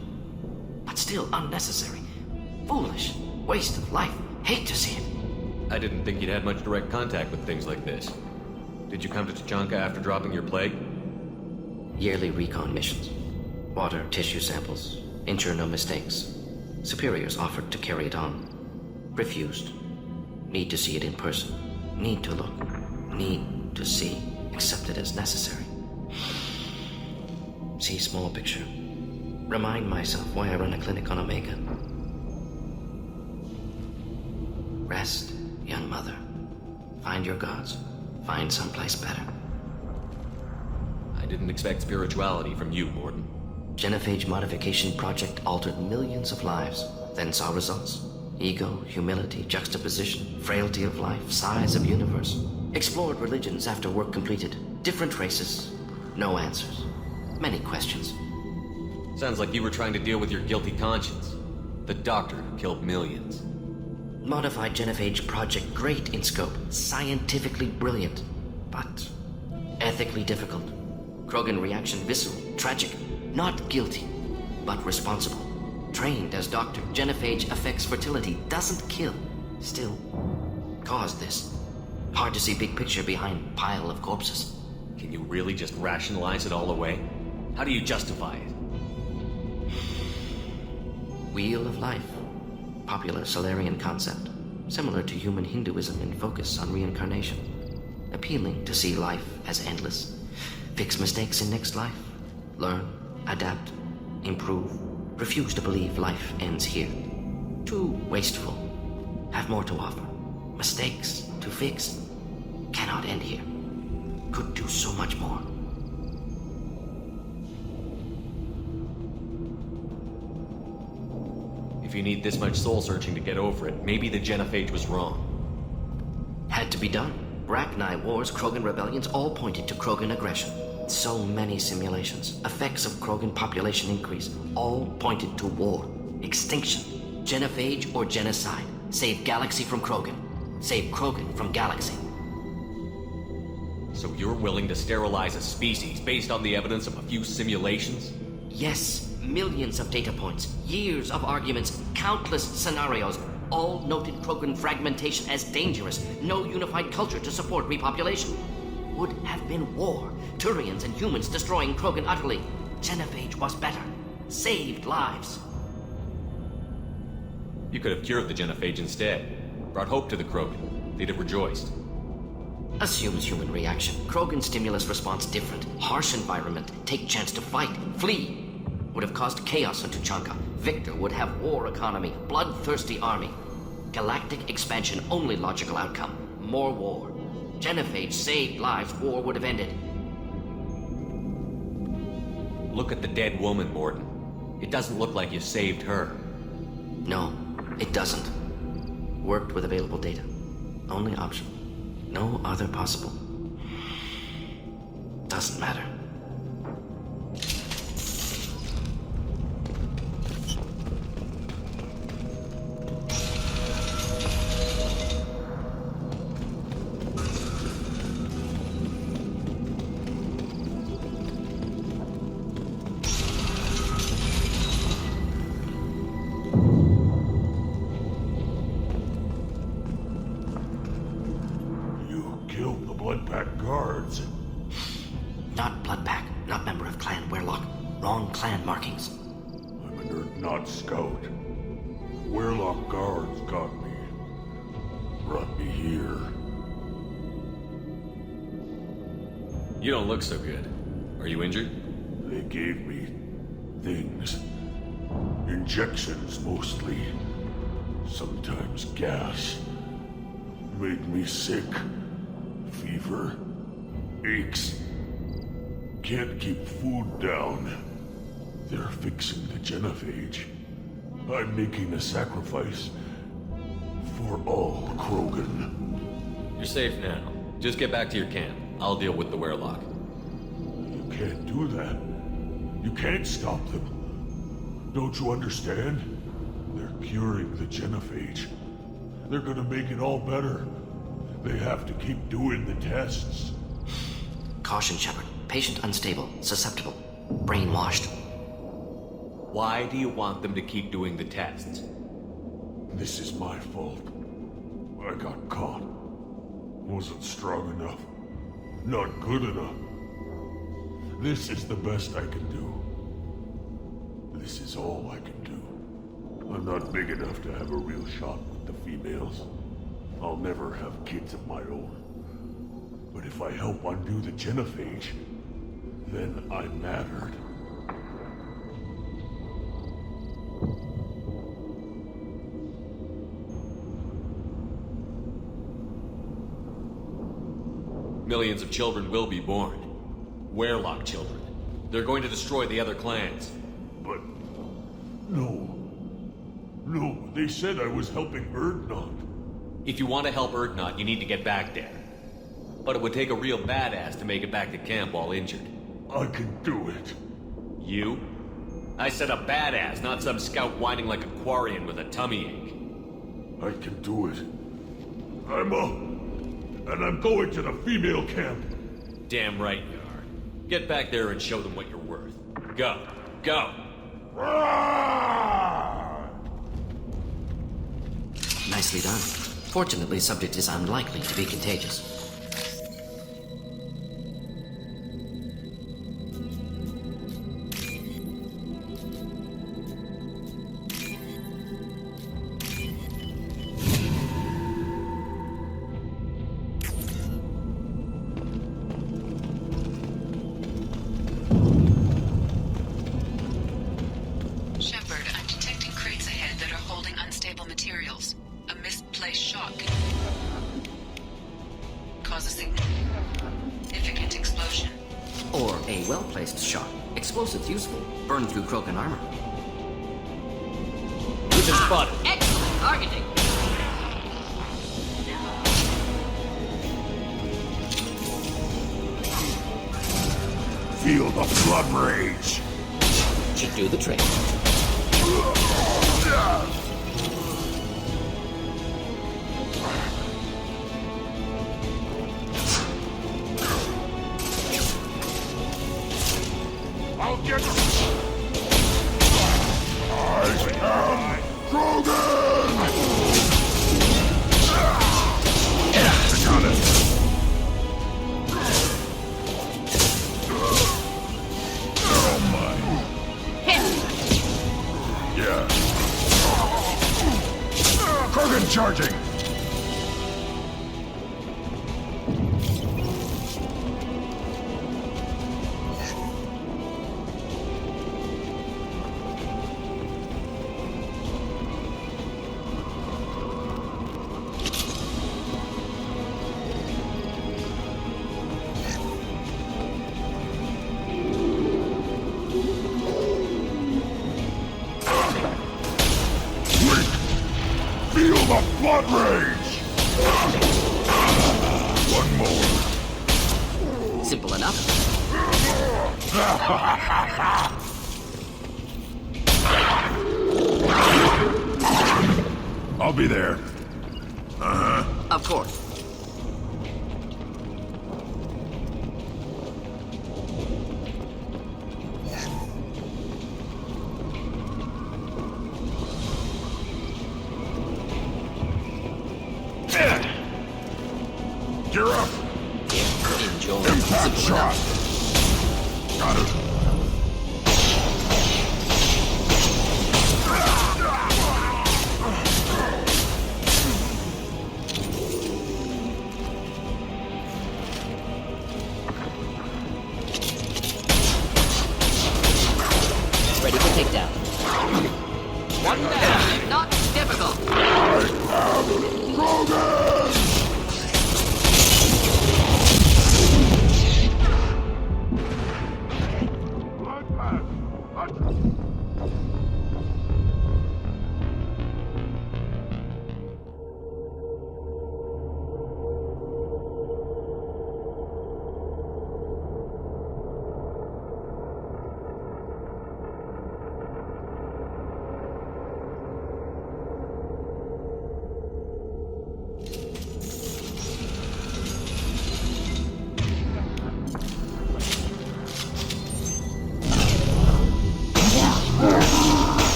But still unnecessary. Foolish. Waste of life. Hate to see it.
I didn't think you'd had much direct contact with things like this. Did you come to Tachanka after dropping your plague?
Yearly recon missions. Water, tissue samples. Ensure no mistakes. Superiors offered to carry it on. Refused. Need to see it in person. Need to look. Need to see. Accepted as necessary. See small picture. Remind myself why I run a clinic on Omega. Rest, young mother. Find your gods. Find someplace better.
I didn't expect spirituality from you, Morden.
Genophage modification project altered millions of lives, then saw results. Ego, humility, juxtaposition, frailty of life, size of universe. Explored religions after work completed. Different races. No answers. Many questions.
Sounds like you were trying to deal with your guilty conscience. The doctor who killed millions.
Modified Genophage project great in scope. Scientifically brilliant. But ethically difficult. Krogan reaction visceral, tragic. Not guilty, but responsible. Trained as doctor, Genophage affects fertility, doesn't kill. Still, caused this. Hard to see big picture behind pile of corpses.
Can you really just rationalize it all away? How do you justify it?
Wheel of life. Popular Solarian concept. Similar to human Hinduism in focus on reincarnation. Appealing to see life as endless. Fix mistakes in next life. Learn, adapt, improve. Refuse to believe life ends here. Too wasteful. Have more to offer. Mistakes to fix. Cannot end here. Could do so much more.
If you need this much soul searching to get over it, maybe the Genophage was wrong.
Had to be done. Rachni wars, Krogan rebellions, all pointed to Krogan aggression. So many simulations. Effects of Krogan population increase. All pointed to war. Extinction. Genophage or genocide. Save Galaxy from Krogan. Save Krogan from Galaxy.
So you're willing to sterilize a species based on the evidence of a few simulations?
Yes. Millions of data points. Years of arguments. Countless scenarios. All noted Krogan fragmentation as dangerous. No unified culture to support repopulation. Would have been war. Turians and humans destroying Krogan utterly. Genophage was better. Saved lives.
You could have cured the genophage instead. Brought hope to the Krogan. They'd have rejoiced.
Assumes human reaction. Krogan stimulus response different. Harsh environment. Take chance to fight. Flee. Would have caused chaos on Tuchanka. Victor would have war economy. Bloodthirsty army. Galactic expansion only logical outcome. More war. Genophage saved lives. War would have ended.
Look at the dead woman, Mordin. It doesn't look like you saved her.
No, it doesn't. Worked with available data. Only option. No other possible. Doesn't matter.
Bloodpack guards.
Not Bloodpack, not member of Clan Werlock. Wrong clan markings.
I'm an Earth-Not scout. Werlock guards got me. Brought me here.
You don't look so good. Are you injured?
They gave me things. Injections mostly. Sometimes gas. Made me sick. Fever. Aches. Can't keep food down. They're fixing the genophage. I'm making a sacrifice. For all Krogan.
You're safe now. Just get back to your camp. I'll deal with the Werlock.
You can't do that. You can't stop them. Don't you understand? They're curing the genophage. They're gonna make it all better. They have to keep doing the tests.
Caution, Shepard. Patient unstable, susceptible, brainwashed.
Why do you want them to keep doing the tests?
This is my fault. I got caught. Wasn't strong enough. Not good enough. This is the best I can do. This is all I can do. I'm not big enough to have a real shot with the females. I'll never have kids of my own. But if I help undo the genophage, then I mattered.
Millions of children will be born. Werlock children. They're going to destroy the other clans.
But... No. No, they said I was helping Urdnot.
If you want to help Urdnot, you need to get back there. But it would take a real badass to make it back to camp while injured.
I can do it.
You? I said a badass, not some scout whining like a Quarian with a tummy ache.
I can do it. I'm up. And I'm going to the female camp.
Damn right you are. Get back there and show them what you're worth. Go. Go!
Nicely done. Fortunately, subject is unlikely to be contagious.
Shepard, I'm detecting crates ahead that are holding unstable materials. A misplaced shock could cause a significant explosion.
Or a well-placed shot. Explosives useful. Burn through Krogan armor.
Who's been spotted?
Excellent targeting.
Feel the blood rage.
Should do the trick.
I'll get you. I am Krogan! Got it. Oh my. Yeah.
Outrage! One more.
Simple enough.
I'll be there.
Of course.
Gear up!
Enjoy.
Impact shot! Got it.
Ready for takedown. One down. Not difficult.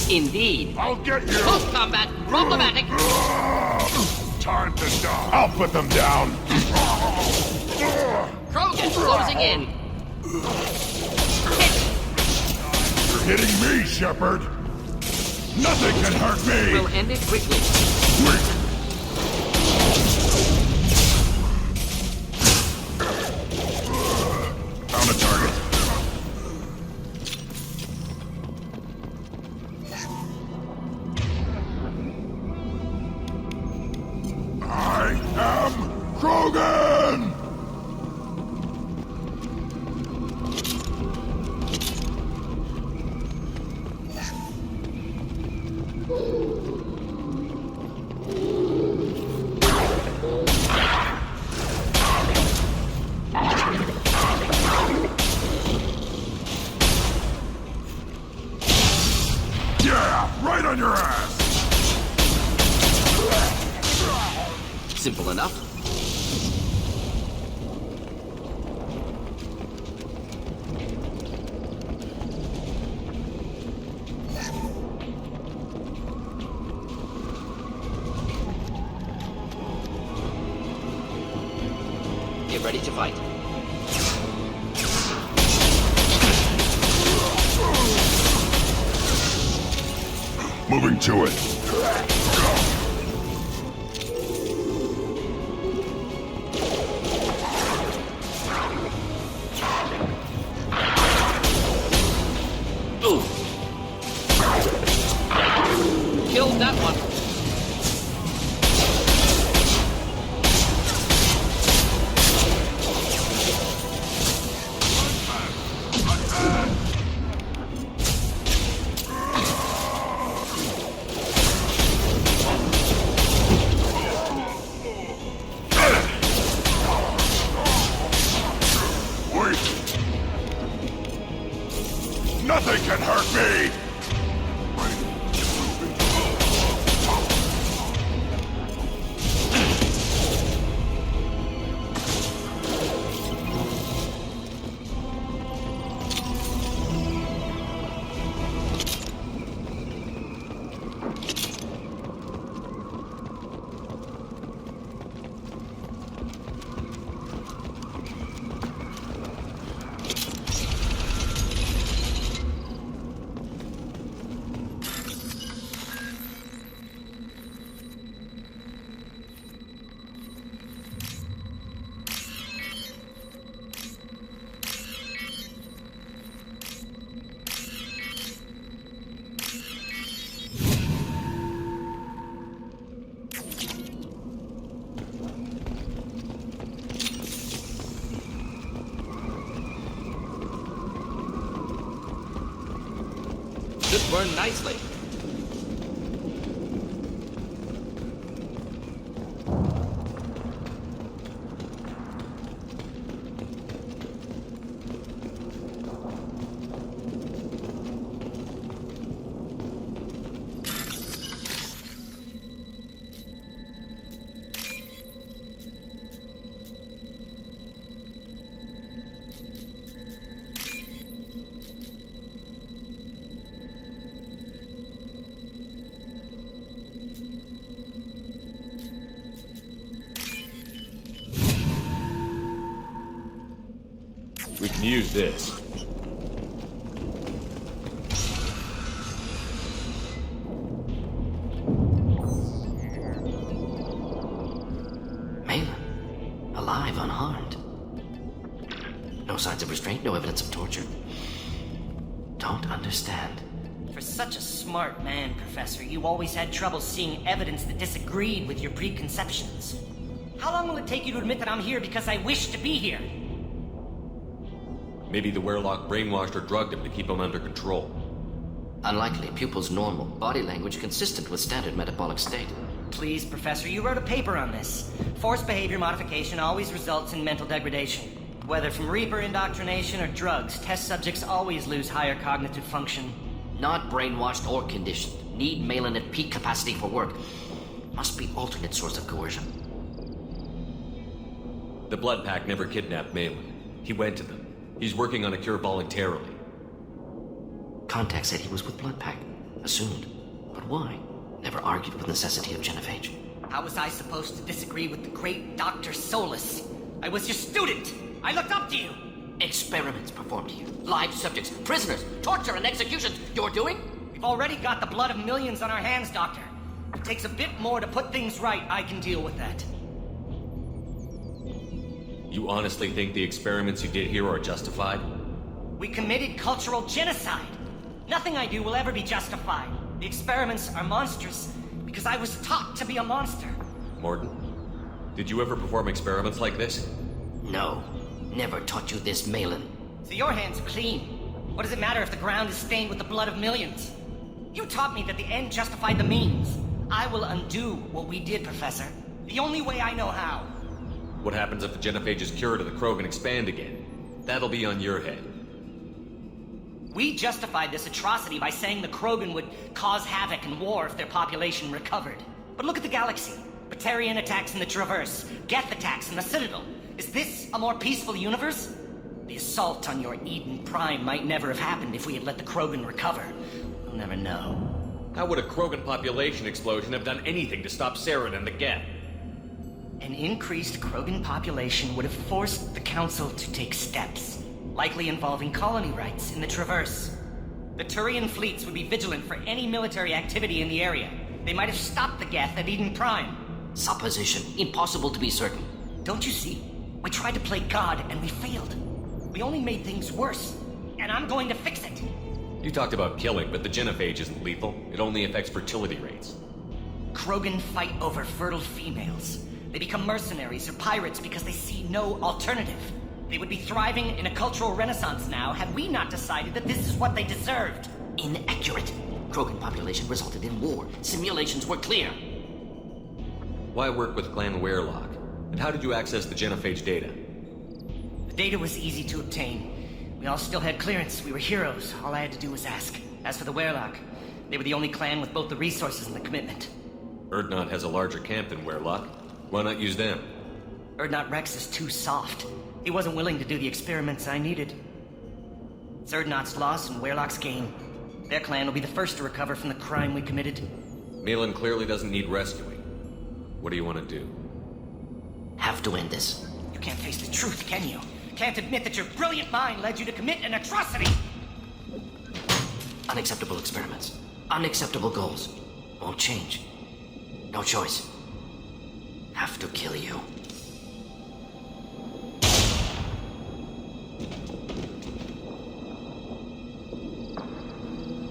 Indeed.
I'll get you!
Close combat. Problematic.
Time to die! I'll put them down!
Krogan closing in.
You're hitting me, Shepard! Nothing can hurt me!
We'll end it quickly.
Quick! Found a target. I am Krogan! Yeah, right on your ass!
Simple enough. Get ready to fight.
Moving to it.
Ooh. Killed that one.
Wait! Nothing can hurt me!
This burned nicely.
We can use this.
Malin, alive, unharmed. No signs of restraint, no evidence of torture. Don't understand.
For such a smart man, Professor, you always had trouble seeing evidence that disagreed with your preconceptions. How long will it take you to admit that I'm here because I wish to be here?
Maybe the Werelock brainwashed or drugged him to keep him under control.
Unlikely. Pupil's normal. Body language consistent with standard metabolic state.
Please, Professor, you wrote a paper on this. Forced behavior modification always results in mental degradation. Whether from Reaper indoctrination or drugs, test subjects always lose higher cognitive function.
Not brainwashed or conditioned. Need Malin at peak capacity for work. Must be alternate source of coercion.
The Blood Pack never kidnapped Malin. He went to them. He's working on a cure voluntarily.
Contact said he was with Blood Pack. Assumed. But why? Never argued with necessity of genophage.
How was I supposed to disagree with the great Dr. Solus? I was your student! I looked up to you!
Experiments performed here. Live subjects, prisoners, torture and executions. You're doing?
We've already got the blood of millions on our hands, Doctor. If it takes a bit more to put things right, I can deal with that.
You honestly think the experiments you did here are justified?
We committed cultural genocide. Nothing I do will ever be justified. The experiments are monstrous because I was taught to be a monster.
Morton, did you ever perform experiments like this?
No. Never taught you this, Malin.
So your hands are clean. What does it matter if the ground is stained with the blood of millions? You taught me that the end justified the means. I will undo what we did, Professor. The only way I know how.
What happens if the genophages cure to the Krogan expand again? That'll be on your head.
We justified this atrocity by saying the Krogan would cause havoc and war if their population recovered. But look at the galaxy. Batarian attacks in the Traverse, Geth attacks in the Citadel. Is this a more peaceful universe? The assault on your Eden Prime might never have happened if we had let the Krogan recover. We'll never know.
How would a Krogan population explosion have done anything to stop Saren and the Geth?
An increased Krogan population would have forced the Council to take steps, likely involving colony rights in the Traverse. The Turian fleets would be vigilant for any military activity in the area. They might have stopped the Geth at Eden Prime.
Supposition. Impossible to be certain.
Don't you see? We tried to play God and we failed. We only made things worse. And I'm going to fix it.
You talked about killing, but the genophage isn't lethal. It only affects fertility rates.
Krogan fight over fertile females. They become mercenaries or pirates because they see no alternative. They would be thriving in a cultural renaissance now had we not decided that this is what they deserved.
Inaccurate. Krogan population resulted in war. Simulations were clear.
Why work with Clan Werelock? And how did you access the genophage data?
The data was easy to obtain. We all still had clearance. We were heroes. All I had to do was ask. As for the Werelock, they were the only clan with both the resources and the commitment.
Urdnot has a larger camp than Werelock. Why not use them?
Urdnot Rex is too soft. He wasn't willing to do the experiments I needed. It's Urdnot's loss and Werelock's gain. Their clan will be the first to recover from the crime we committed.
Malin clearly doesn't need rescuing. What do you want to do?
Have to end this.
You can't face the truth, can you? Can't admit that your brilliant mind led you to commit an atrocity!
Unacceptable experiments. Unacceptable goals. Won't change. No choice. Have to kill you.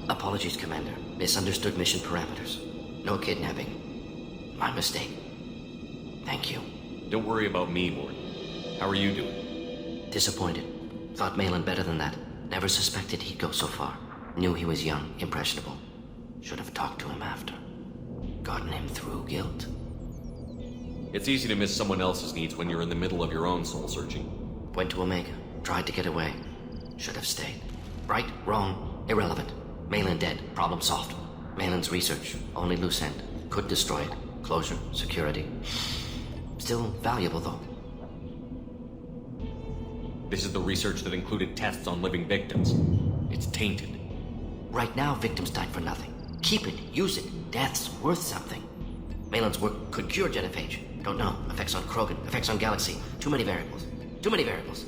Apologies, Commander. Misunderstood mission parameters. No kidnapping. My mistake. Thank you.
Don't worry about me, Morton. How are you doing?
Disappointed. Thought Malin better than that. Never suspected he'd go so far. Knew he was young, impressionable. Should have talked to him after. Gotten him through guilt.
It's easy to miss someone else's needs when you're in the middle of your own soul-searching.
Went to Omega. Tried to get away. Should have stayed. Right, wrong, irrelevant. Malin dead. Problem solved. Malin's research. Only loose end. Could destroy it. Closure. Security. Still valuable, though.
This is the research that included tests on living victims. It's tainted.
Right now, victims died for nothing. Keep it. Use it. Death's worth something. Malin's work could cure genophage. Don't know. Effects on Krogan. Effects on Galaxy. Too many variables. Too many variables.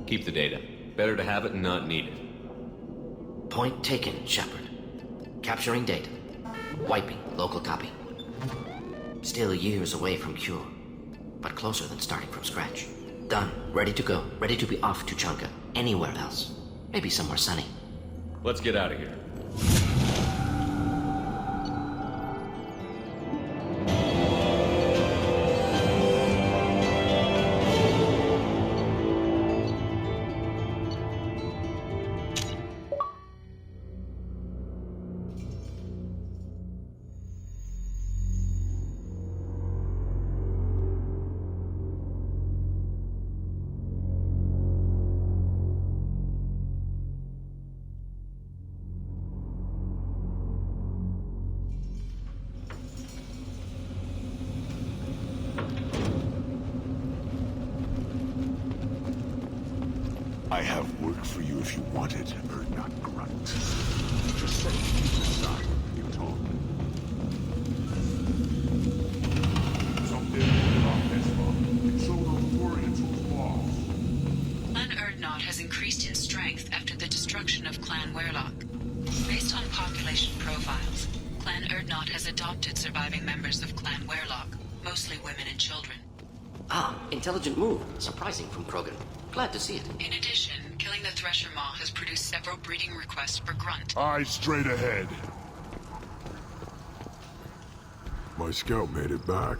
Keep the data. Better to have it and not need it.
Point taken, Shepard. Capturing data. Wiping local copy. Still years away from cure, but closer than starting from scratch. Done. Ready to go. Ready to be off to Chunka. Anywhere else. Maybe somewhere sunny.
Let's get out of here.
I have work for you if you want it, Urdnot Grunt. Just say you die, you talk. Something about this one. It showed those warriors who's lost.
Clan Urdnot has increased in strength after the destruction of Clan Werlock. Based on population profiles, Clan Urdnot has adopted surviving members of Clan Werlock, mostly women and children.
Ah, intelligent move. Surprising from Krogan. Glad to see it.
In addition, killing the Thresher Maw has produced several breeding requests for Grunt.
Eyes straight ahead.
My scout made it back.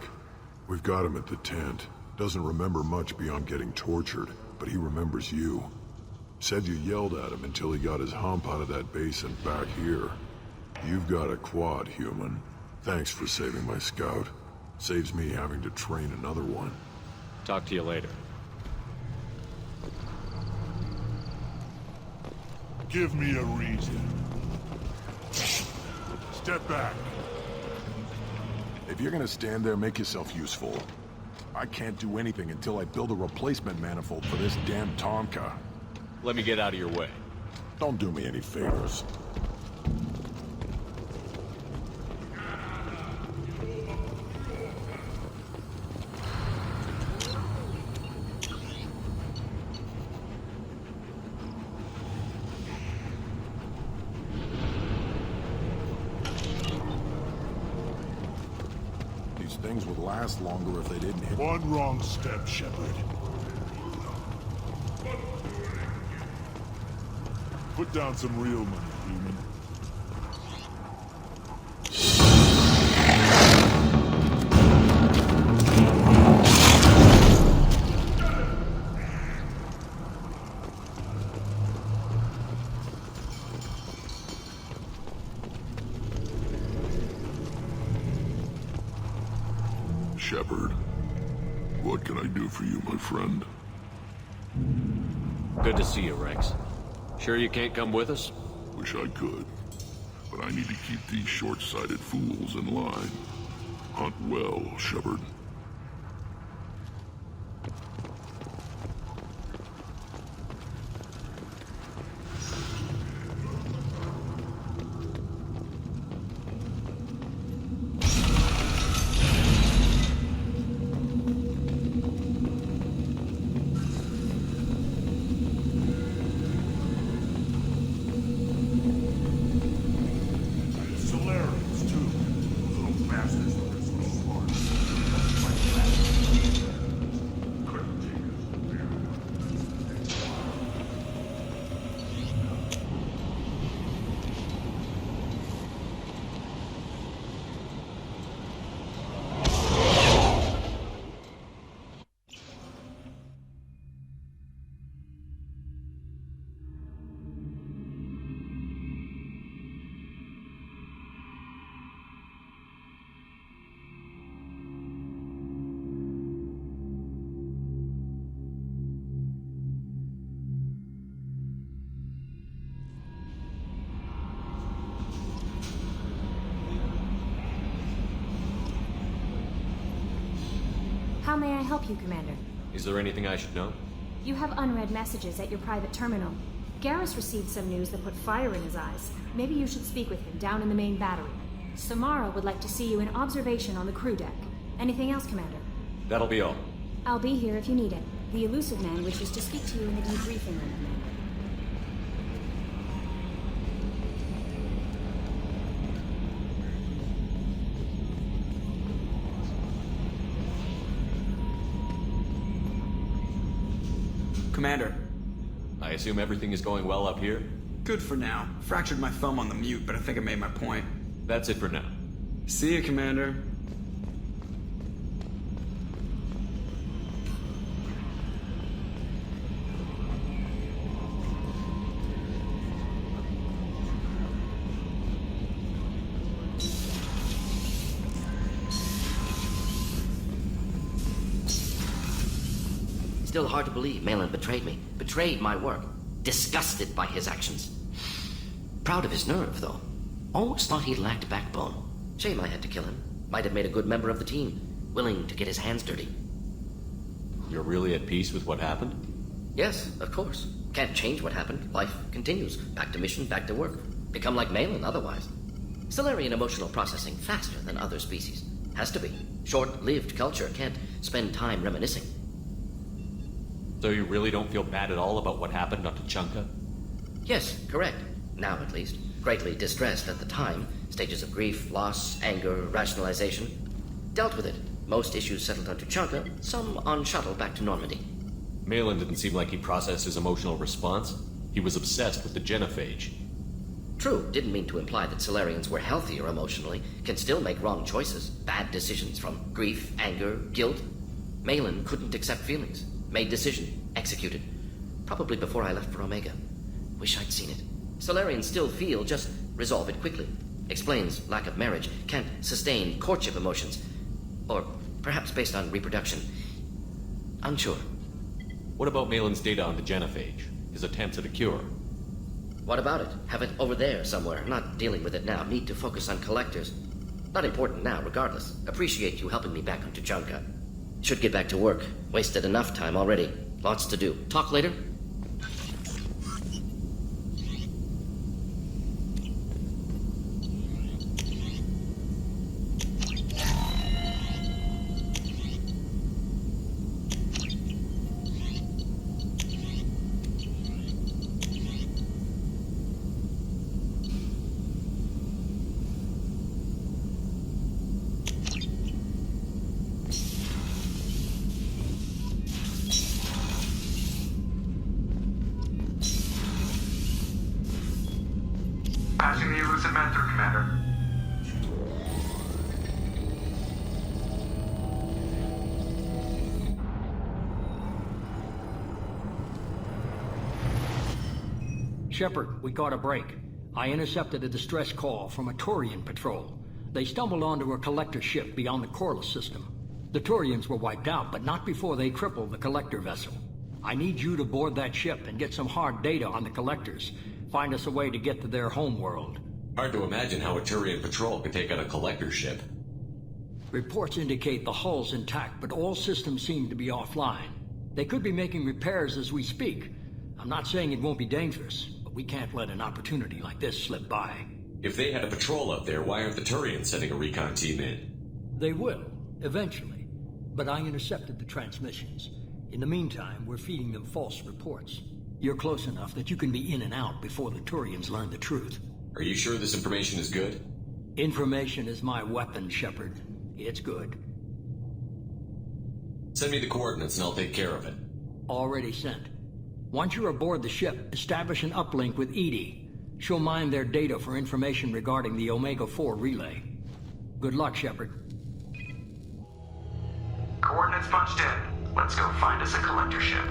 We've got him at the tent. Doesn't remember much beyond getting tortured, but he remembers you. Said you yelled at him until he got his hump out of that basin back here. You've got a quad, human. Thanks for saving my scout. Saves me having to train another one.
Talk to you later.
Give me a reason. Step back.
If you're gonna stand there, make yourself useful. I can't do anything until I build a replacement manifold for this damn Tonka.
Let me get out of your way.
Don't do me any favors. These things would last longer if they didn't hit.
One wrong step, Shepard. Put down some real money, human.
Shepard, what can I do for you, my friend?
Good to see you, Rex. Sure you can't come with us?
Wish I could, but I need to keep these short-sighted fools in line. Hunt well, Shepard.
Solarians, too. Those little bastards are so smart.
How may I help you, Commander?
Is there anything I should know?
You have unread messages at your private terminal. Garrus received some news that put fire in his eyes. Maybe you should speak with him down in the main battery. Samara would like to see you in observation on the crew deck. Anything else, Commander?
That'll be all.
I'll be here if you need it. The Elusive Man wishes to speak to you in the debriefing room,
Commander.
I assume everything is going well up here?
Good for now. Fractured my thumb on the mute, but I think I made my point.
That's it for now.
See you, Commander.
Still hard to believe Malin betrayed me. Betrayed my work. Disgusted by his actions. Proud of his nerve, though. Almost thought he lacked backbone. Shame I had to kill him. Might have made a good member of the team. Willing to get his hands dirty.
You're really at peace with what happened?
Yes, of course. Can't change what happened. Life continues. Back to mission, back to work. Become like Malin otherwise. Solarian emotional processing faster than other species. Has to be. Short-lived culture can't spend time reminiscing.
So you really don't feel bad at all about what happened on Tuchanka?
Yes, correct. Now at least. Greatly distressed at the time. Stages of grief, loss, anger, rationalization. Dealt with it. Most issues settled on Tuchanka, some on shuttle back to Normandy.
Malin didn't seem like he processed his emotional response. He was obsessed with the genophage.
True, didn't mean to imply that Solarians were healthier emotionally, can still make wrong choices, bad decisions from grief, anger, guilt. Malin couldn't accept feelings. Made decision, executed. Probably before I left for Omega. Wish I'd seen it. Solarians still feel, just resolve it quickly. Explains lack of marriage, can't sustain courtship emotions. Or perhaps based on reproduction. Unsure.
What about Malin's data on the genophage? His attempts at a cure?
What about it? Have it over there somewhere. Not dealing with it now. Need to focus on collectors. Not important now, regardless. Appreciate you helping me back on Tuchanka. Should get back to work. Wasted enough time already. Lots to do. Talk later?
Passing the Elusive Man through, Commander.
Shepard, we caught a break. I intercepted a distress call from a Turian patrol. They stumbled onto a collector ship beyond the Corliss system. The Turians were wiped out, but not before they crippled the collector vessel. I need you to board that ship and get some hard data on the collectors. Find us a way to get to their homeworld.
Hard to imagine how a Turian patrol could take out a collector ship.
Reports indicate the hull's intact, but all systems seem to be offline. They could be making repairs as we speak. I'm not saying it won't be dangerous, but we can't let an opportunity like this slip by.
If they had a patrol out there, why aren't the Turians sending a recon team in?
They will, eventually. But I intercepted the transmissions. In the meantime, we're feeding them false reports. You're close enough that you can be in and out before the Turians learn the truth.
Are you sure this information is good?
Information is my weapon, Shepard. It's good.
Send me the coordinates and I'll take care of it.
Already sent. Once you're aboard the ship, establish an uplink with Edie. She'll mine their data for information regarding the Omega-4 relay. Good luck, Shepard.
Coordinates punched in. Let's go find us a collector ship.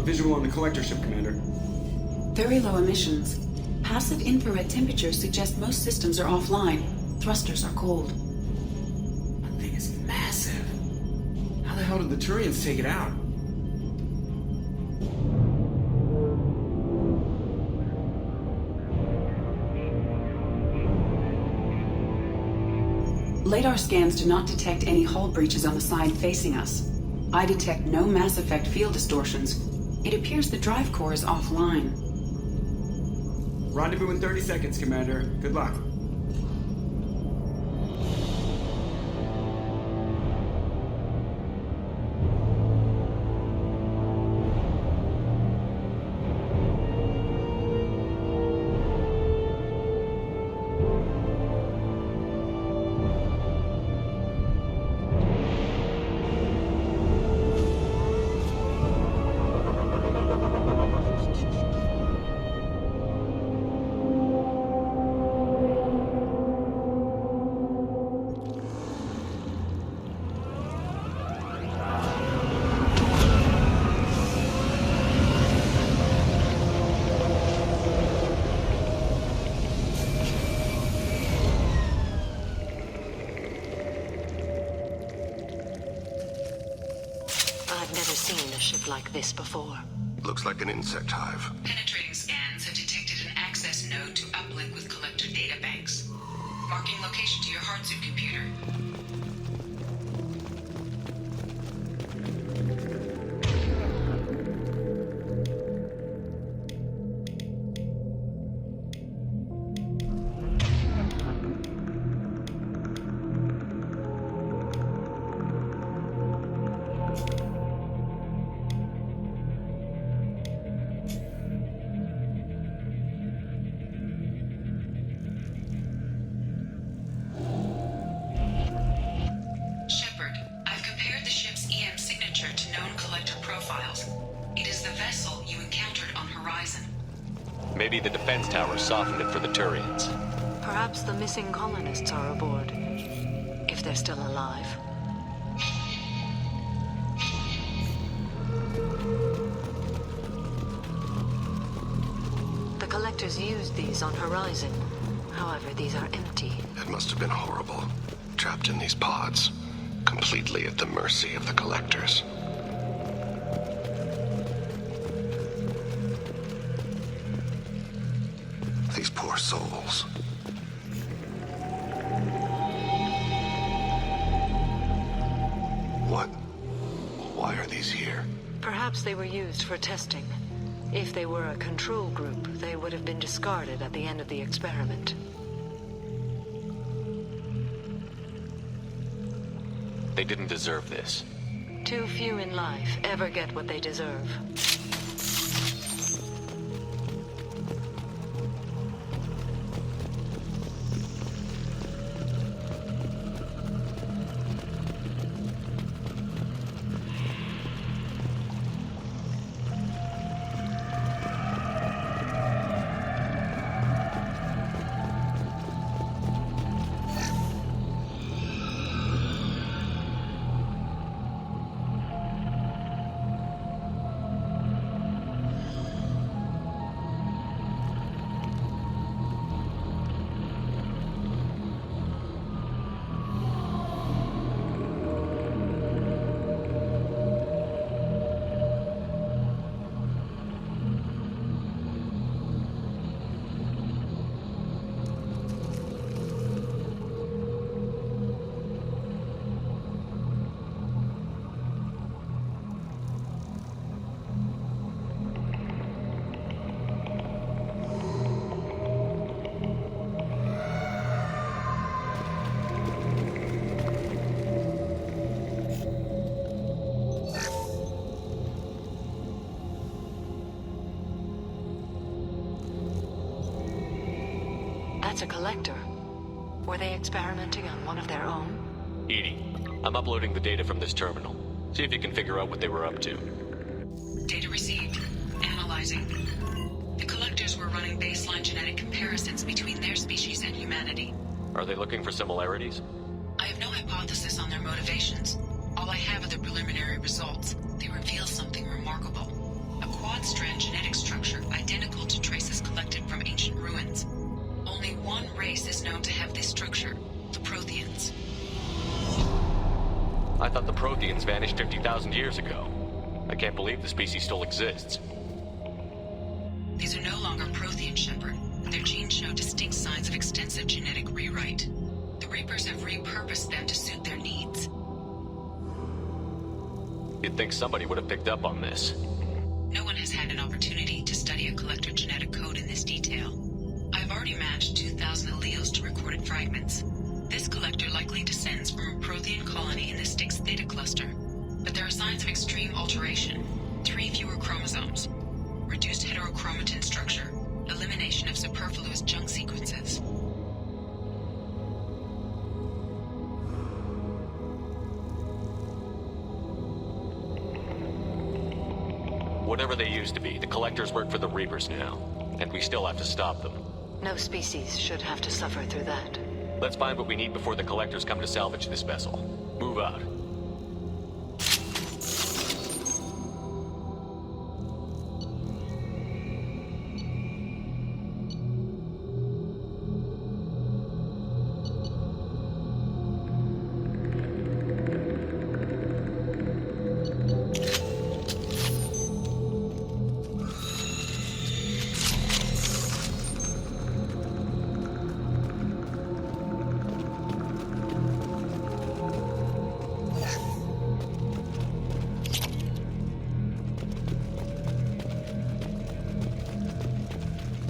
visual on the collector ship, Commander.
Very low emissions. Passive infrared temperatures suggest most systems are offline. Thrusters are cold.
That thing is massive. How the hell did the Turians take it out?
Radar scans do not detect any hull breaches on the side facing us. I detect no mass effect field distortions. It appears the drive core is offline.
Rendezvous in 30 seconds, Commander. Good luck.
I've never seen a ship like this before.
Looks like an insect hive.
Penetrating scans have detected an access node to uplink with collector databanks. Marking location to your hardsuit computer.
Maybe the defense tower softened it for the Turians.
Perhaps the missing colonists are aboard. If they're still alive. The collectors used these on Horizon. However, these are empty.
It must have been horrible. Trapped in these pods. Completely at the mercy of the collectors. These poor souls. What? Why are these here?
Perhaps they were used for testing. If they were a control group, they would have been discarded at the end of the experiment.
They didn't deserve this.
Too few in life ever get what they deserve. That's a collector. Were they experimenting on one of their own?
Edie, I'm uploading the data from this terminal. See if you can figure out what they were up to.
Data received. Analyzing. The collectors were running baseline genetic comparisons between their species and humanity.
Are they looking for similarities?
I have no hypothesis on their motivations. All I have are the preliminary results. They reveal something remarkable. A broad-strand genetic structure identical to traces collected from ancient ruins. Only one race is known to have this structure, the Protheans.
I thought the Protheans vanished 50,000 years ago. I can't believe the species still exists.
These are no longer Prothean, Shepard. Their genes show distinct signs of extensive genetic rewrite. The Reapers have repurposed them to suit their needs.
You'd think somebody would have picked up on this.
No one has had an opportunity to study a collector genetic code in this detail. I've already matched 2,000 alleles to recorded fragments. This collector likely descends from a Prothean colony in the Styx Theta cluster. But there are signs of extreme alteration. 3 fewer chromosomes. Reduced heterochromatin structure. Elimination of superfluous junk sequences.
Whatever they used to be, the Collectors work for the Reapers now. And we still have to stop them.
No species should have to suffer through that.
Let's find what we need before the Collectors come to salvage this vessel. Move out.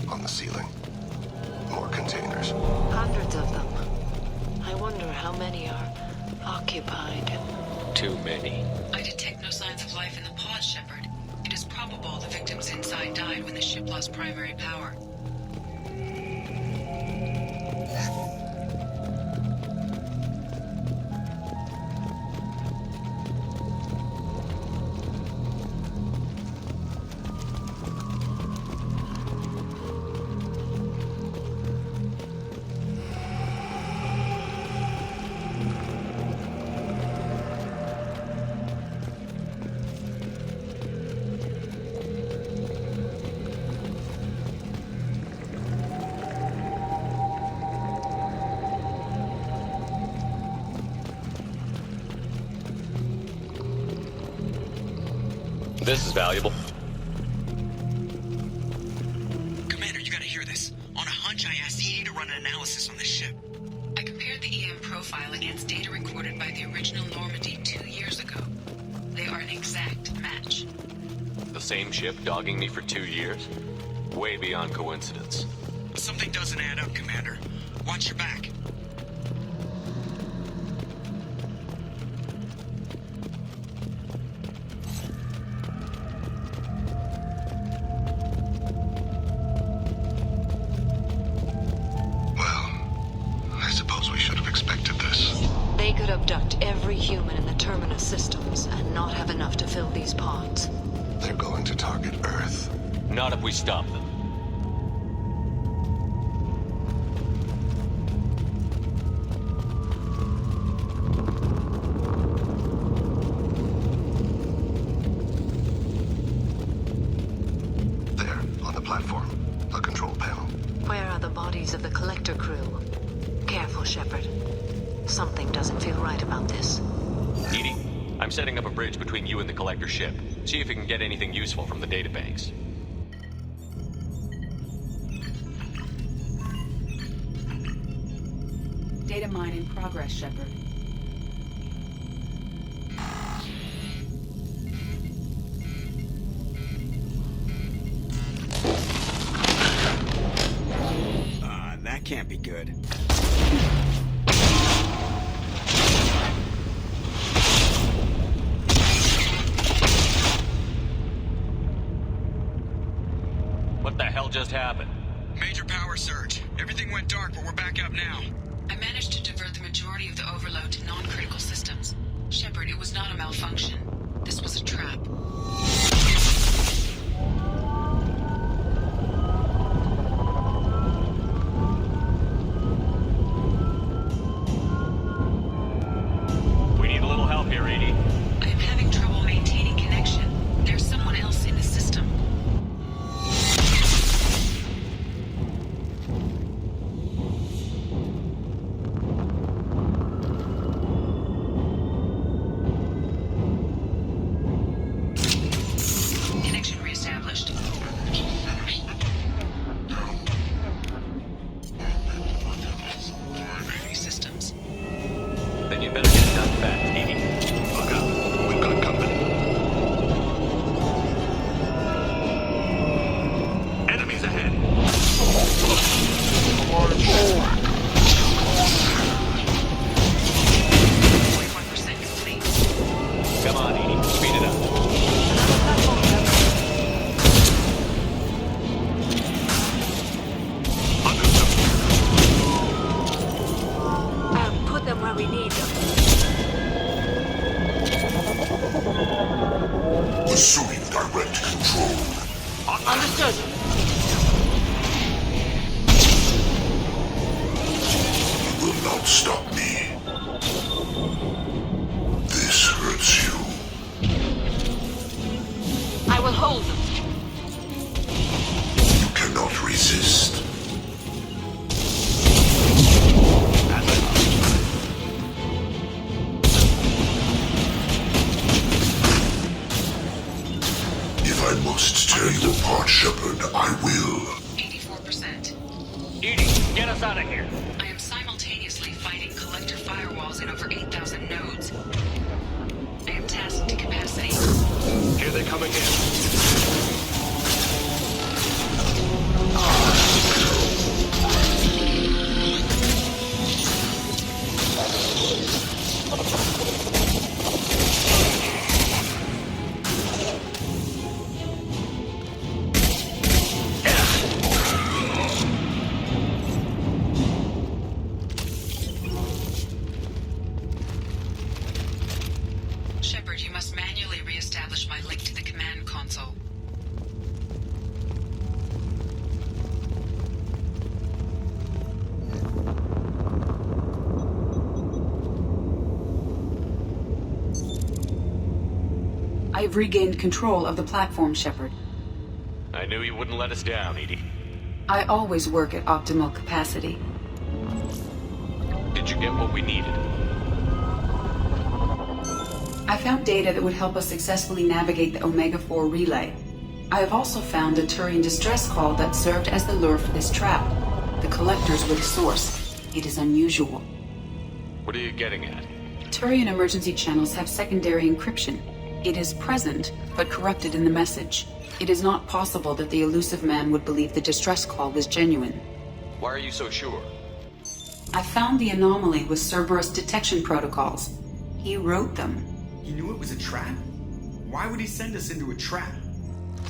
On the ceiling. More containers.
Hundreds of them. I wonder how many are occupied.
Too many.
I detect no signs of life in the pod, Shepard. It is probable the victims inside died when the ship lost primary power.
This is valuable.
Commander, you gotta hear this. On a hunch, I asked EE to run an analysis on this ship.
I compared the EM profile against data recorded by the original Normandy 2 years ago. They are an exact match.
The same ship dogging me for 2 years? Way beyond coincidence.
Something doesn't add up, Commander. Watch your back.
They could abduct every human in the Terminus systems and not have enough to fill these pods.
They're going to target Earth.
Not if we stop them.
There, on the platform. A control panel.
Where are the bodies of the Collector crew? Careful, Shepard. Something doesn't feel right about this.
Edie, I'm setting up a bridge between you and the Collector ship. See if you can get anything useful from the databanks.
Data mine in progress, Shepard.
That can't be good.
What the hell just happened?
Major power surge. Everything went dark, but we're back up now.
I managed to divert the majority of the overload to non-critical systems. Shepard, it was not a malfunction. This was a trap.
We need a little help here, Edie.
I am having trouble maintaining connection. There's someone else in the system.
won't stop me. This hurts you.
I will hold them.
You cannot resist. If I must tear you apart, Shepard, I will.
84%.
EDI, get us out of here.
I am simultaneously fighting collector firewalls in over 8,000 nodes. I am tasked to capacity.
Here they come again.
Shepard, you must manually re-establish my link to the command console.
I have regained control of the platform, Shepard.
I knew you wouldn't let us down, EDI.
I always work at optimal capacity.
Did you get what we needed?
I found data that would help us successfully navigate the Omega-4 relay. I have also found a Turian distress call that served as the lure for this trap. The collectors were the source. It is unusual.
What are you getting at?
Turian emergency channels have secondary encryption. It is present, but corrupted in the message. It is not possible that the elusive man would believe the distress call was genuine.
Why are you so sure?
I found the anomaly with Cerberus detection protocols. He wrote them.
He knew it was a trap? Why would he send us into a trap?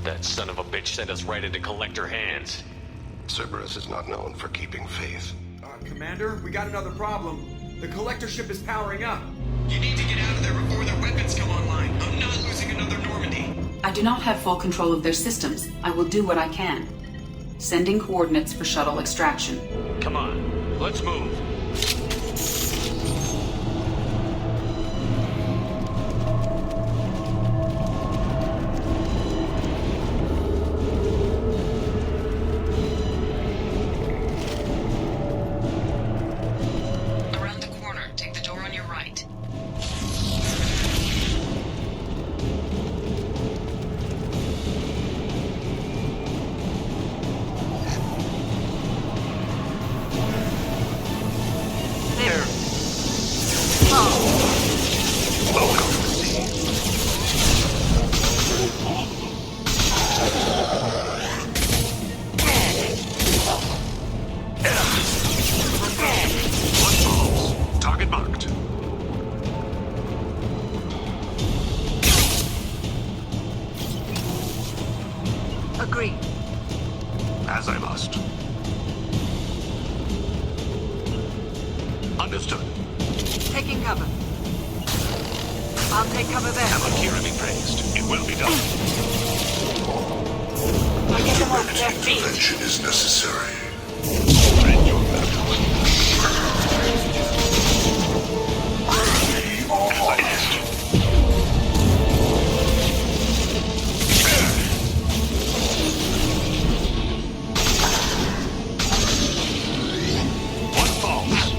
That son of a bitch sent us right into collector hands.
Cerberus is not known for keeping faith.
Commander, we got another problem. The collector ship is powering up.
You need to get out of there before their weapons come online. I'm not losing another Normandy.
I do not have full control of their systems. I will do what I can. Sending coordinates for shuttle extraction.
Come on, let's move.
Around the corner, take the door on your right.
There.
Target marked.
Agreed.
As I must. Understood.
Taking cover. I'll take cover there.
Amakira be praised. It will be done.
I'll get them off their feet.
Intervention is necessary.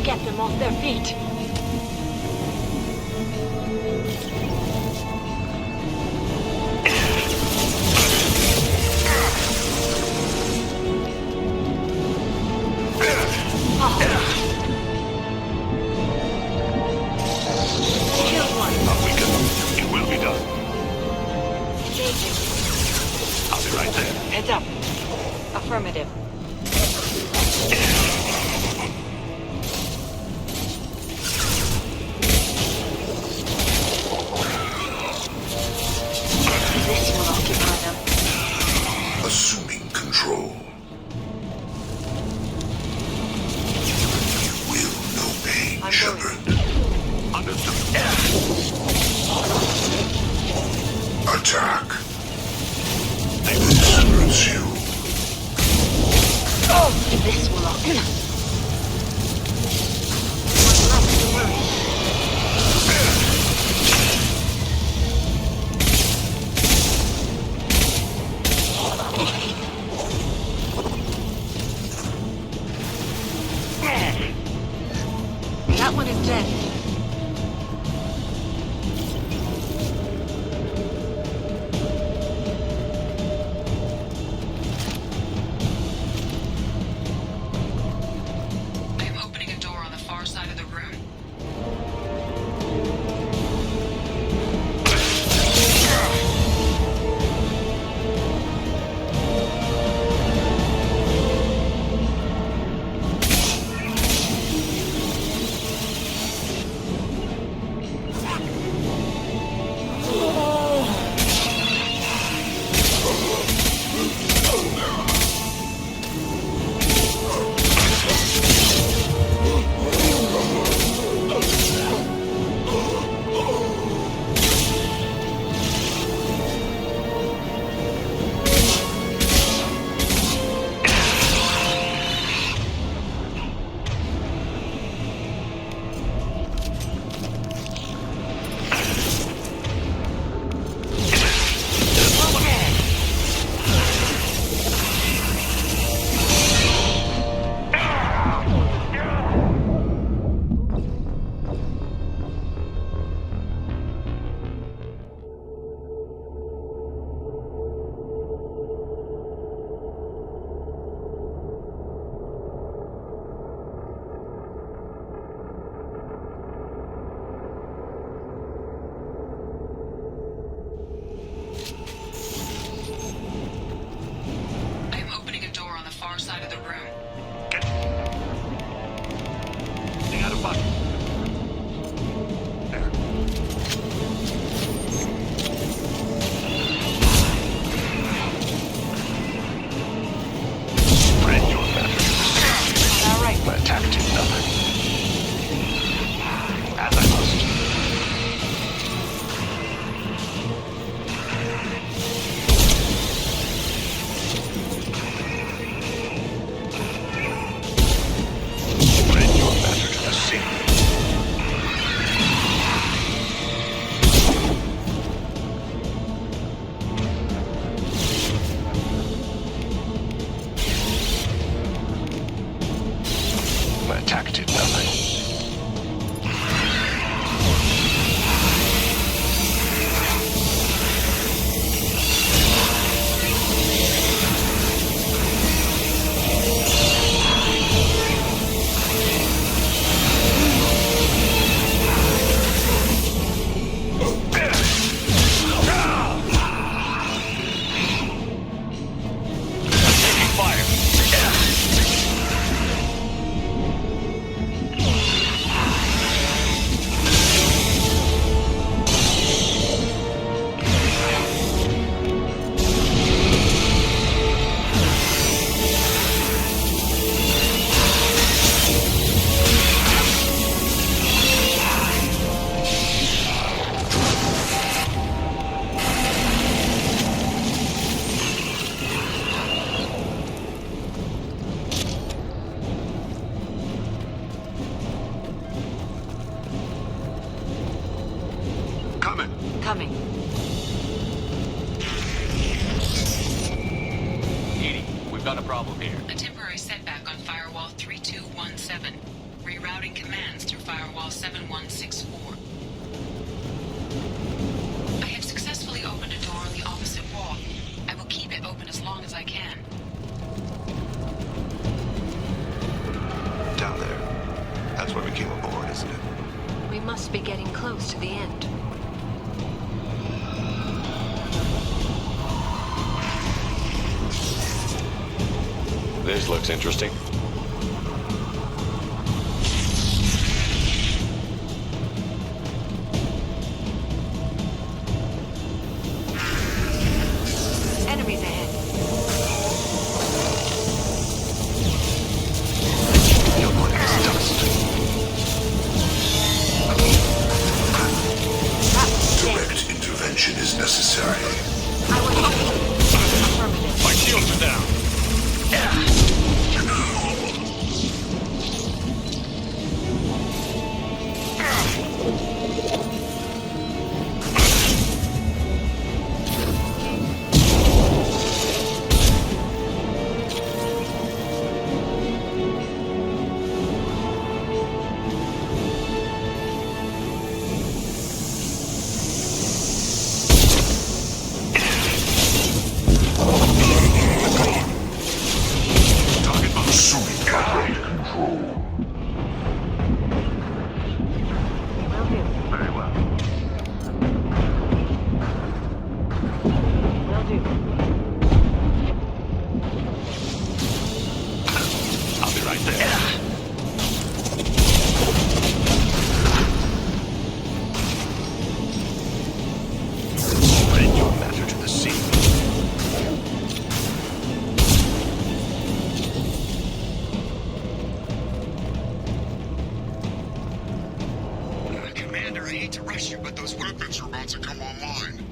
Get them off their feet. Killed one.
It will be done.
Engaging.
I'll be right there.
Heads up. Affirmative. This will occupy them.
Assuming control. You will know pain,
I'm
Shepard. Understood. Attack. This hurts you.
Oh, this will occupy. That one is dead.
I am opening a door on the far side of the room.
Coming.
Edie, we've got a problem here.
A temporary setback on Firewall 3217. Rerouting commands through Firewall 7164. I have successfully opened a door on the opposite wall. I will keep it open as long as I can.
Down there. That's where we came aboard, isn't it?
We must be getting close to the end.
This looks interesting.
Enemies ahead.
Your one is dust. Direct intervention is necessary.
I was hoping. Affirmative.
My shields are down.
hate to rush you, but those weapons are about to come online.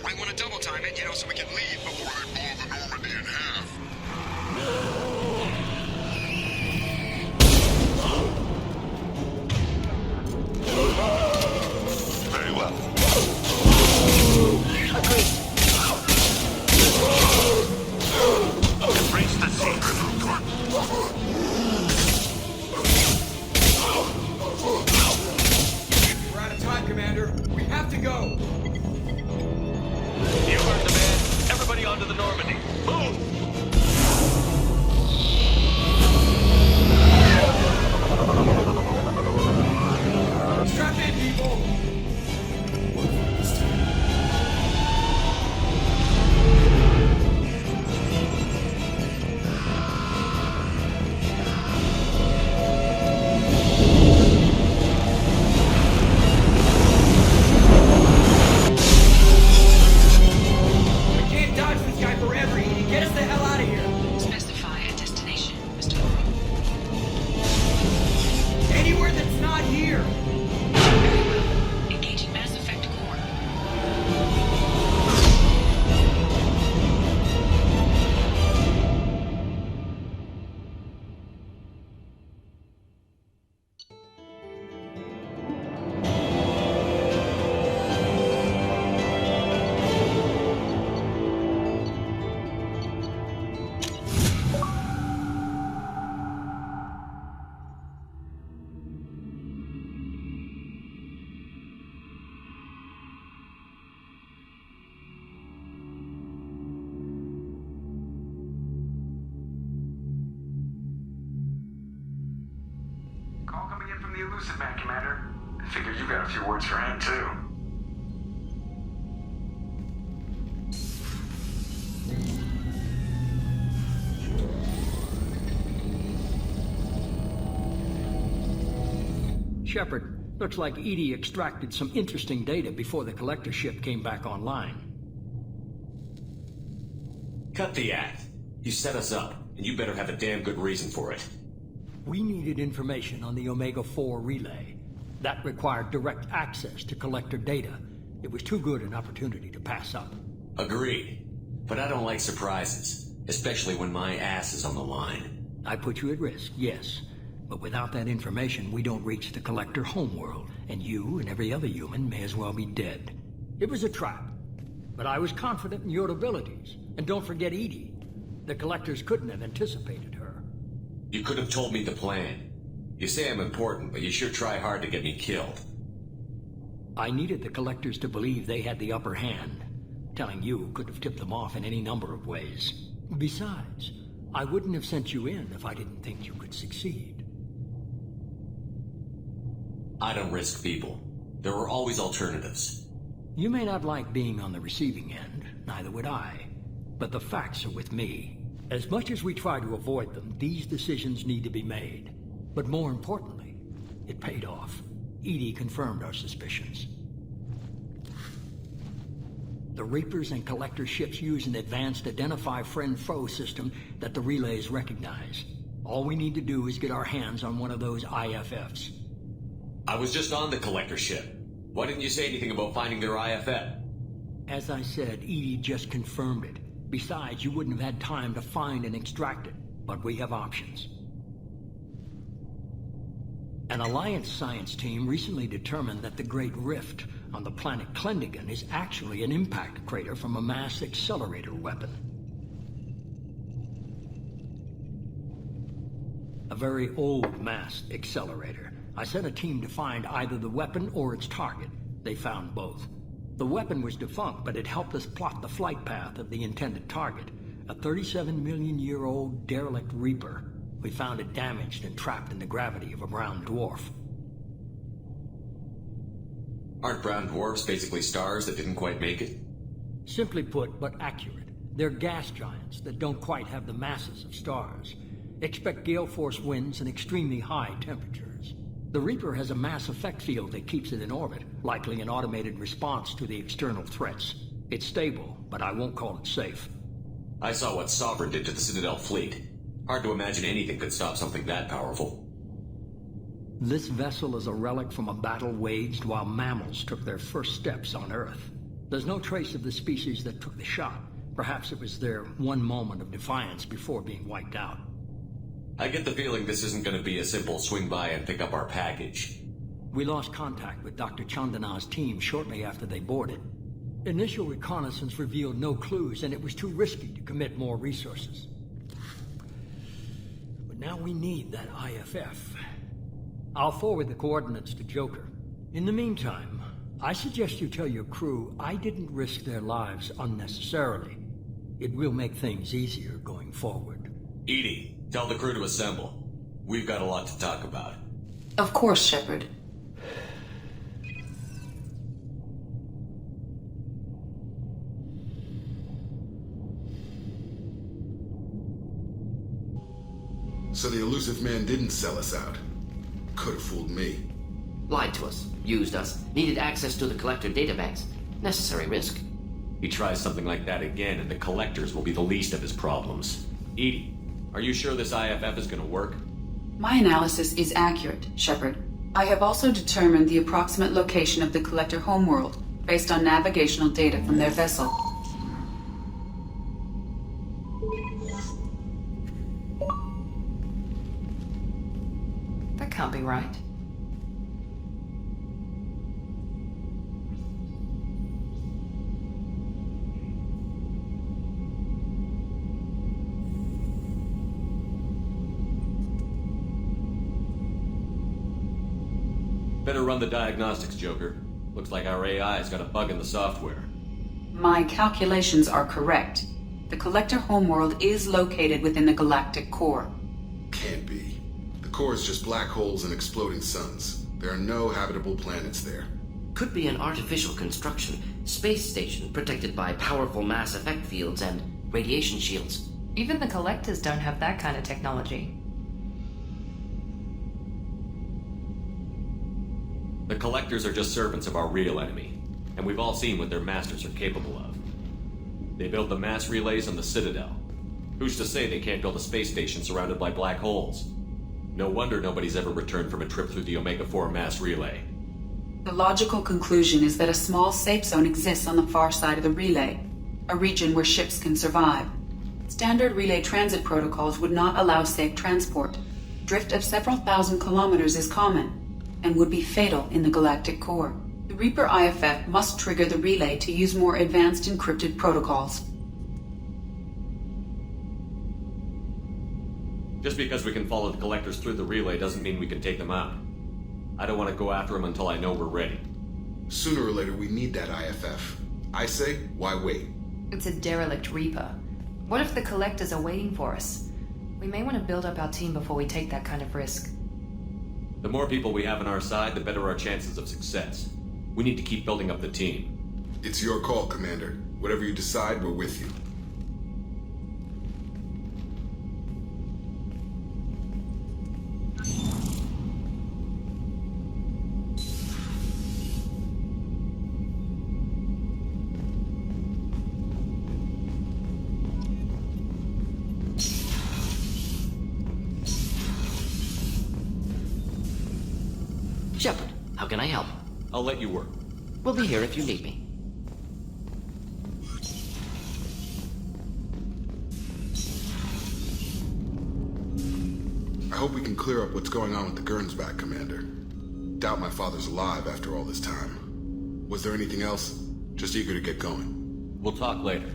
Might want to double time it, so we can leave before they blow the Normandy in half.
Very well.
Reach the secret room.
We're out of time, Commander. We have to go.
You heard the man. Everybody onto the Normandy. Move!
Strap in, people. We can't dodge this guy forever, Edie. Get us the hell out of here.
Specify a destination, Mr.
Anywhere that's not here.
Engaging Mass Effect core.
Call coming in from the Elusive Man, Commander. I figure you got a few words for him, too.
Shepard, looks like Edie extracted some interesting data before the collector ship came back online.
Cut the act. You set us up, and you better have a damn good reason for it.
We needed information on the Omega-4 relay. That required direct access to collector data. It was too good an opportunity to pass up.
Agreed. But I don't like surprises, especially when my ass is on the line.
I put you at risk, yes. But without that information, we don't reach the collector homeworld, and you and every other human may as well be dead. It was a trap, but I was confident in your abilities. And don't forget Edie. The collectors couldn't have anticipated her.
You could have told me the plan. You say I'm important, but you sure try hard to get me killed.
I needed the collectors to believe they had the upper hand. Telling you could have tipped them off in any number of ways. Besides, I wouldn't have sent you in if I didn't think you could succeed.
I don't risk people. There are always alternatives.
You may not like being on the receiving end, neither would I. But the facts are with me. As much as we try to avoid them, these decisions need to be made. But more importantly, it paid off. Edie confirmed our suspicions. The Reapers and Collector ships use an advanced Identify Friend-Foe system that the relays recognize. All we need to do is get our hands on one of those IFFs.
I was just on the Collector ship. Why didn't you say anything about finding their IFF?
As I said, Edie just confirmed it. Besides, you wouldn't have had time to find and extract it. But we have options. An Alliance science team recently determined that the Great Rift on the planet Klendigan is actually an impact crater from a mass accelerator weapon. A very old mass accelerator. I sent a team to find either the weapon or its target. They found both. The weapon was defunct, but it helped us plot the flight path of the intended target, a 37-million-year-old derelict Reaper. We found it damaged and trapped in the gravity of a brown dwarf.
Aren't brown dwarfs basically stars that didn't quite make it?
Simply put, but accurate. They're gas giants that don't quite have the masses of stars. Expect gale force winds and extremely high temperatures. The Reaper has a mass effect field that keeps it in orbit, likely an automated response to the external threats. It's stable, but I won't call it safe.
I saw what Sovereign did to the Citadel fleet. Hard to imagine anything could stop something that powerful.
This vessel is a relic from a battle waged while mammals took their first steps on Earth. There's no trace of the species that took the shot. Perhaps it was their one moment of defiance before being wiped out.
I get the feeling this isn't going to be a simple swing by and pick up our package.
We lost contact with Dr. Chandana's team shortly after they boarded. Initial reconnaissance revealed no clues, and it was too risky to commit more resources. But now we need that IFF. I'll forward the coordinates to Joker. In the meantime, I suggest you tell your crew I didn't risk their lives unnecessarily. It will make things easier going forward.
Edie, tell the crew to assemble. We've got a lot to talk about.
Of course, Shepard.
So the elusive man didn't sell us out. Could have fooled me.
Lied to us, used us, needed access to the Collector databanks. Necessary risk.
He tries something like that again, and the Collectors will be the least of his problems. Edie, are you sure this IFF is going to work?
My analysis is accurate, Shepard. I have also determined the approximate location of the Collector homeworld, based on navigational data from their vessel.
That can't be right.
Better run the diagnostics, Joker. Looks like our AI's got a bug in the software.
My calculations are correct. The Collector homeworld is located within the galactic core.
Can't be. The core is just black holes and exploding suns. There are no habitable planets there.
Could be an artificial construction, space station protected by powerful mass effect fields and radiation shields.
Even the Collectors don't have that kind of technology.
The Collectors are just servants of our real enemy, and we've all seen what their masters are capable of. They built the mass relays on the Citadel. Who's to say they can't build a space station surrounded by black holes? No wonder nobody's ever returned from a trip through the Omega-4 mass relay.
The logical conclusion is that a small safe zone exists on the far side of the relay, a region where ships can survive. Standard relay transit protocols would not allow safe transport. Drift of several thousand kilometers is common, and would be fatal in the galactic core. The Reaper IFF must trigger the relay to use more advanced encrypted protocols.
Just because we can follow the Collectors through the relay doesn't mean we can take them out. I don't want to go after them until I know we're ready.
Sooner or later, we need that IFF. I say, why wait?
It's a derelict Reaper. What if the Collectors are waiting for us? We may want to build up our team before we take that kind of risk.
The more people we have on our side, the better our chances of success. We need to keep building up the team.
It's your call, Commander. Whatever you decide, we're with you.
Shepard, how can I help?
I'll let you work.
We'll be here if you need me.
I hope we can clear up what's going on with the Gernsback, Commander. Doubt my father's alive after all this time. Was there anything else? Just eager to get going.
We'll talk later.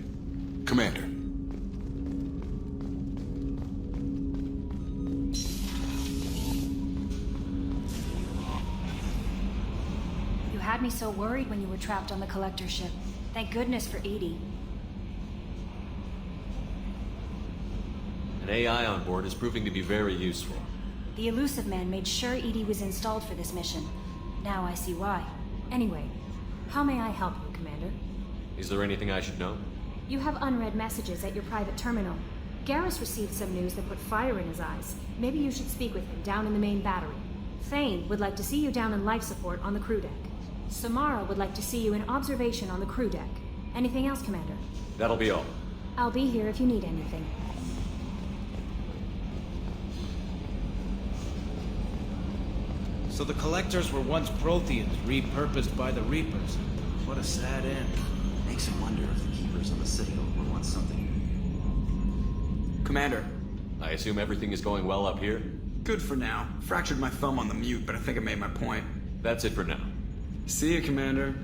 Commander.
You had me so worried when you were trapped on the Collector ship. Thank goodness for Edie.
An AI on board is proving to be very useful.
The Elusive Man made sure Edie was installed for this mission. Now I see why. Anyway, how may I help you, Commander?
Is there anything I should know?
You have unread messages at your private terminal. Garrus received some news that put fire in his eyes. Maybe you should speak with him down in the main battery. Thane would like to see you down in life support on the crew deck. Samara would like to see you in observation on the crew deck. Anything else, Commander?
That'll be all.
I'll be here if you need anything.
So the Collectors were once Protheans, repurposed by the Reapers. What a sad end.
Makes him wonder if the Keepers of the Citadel were once something.
Commander.
I assume everything is going well up here?
Good for now. Fractured my thumb on the mute, but I think I made my point.
That's it for now.
See you, Commander.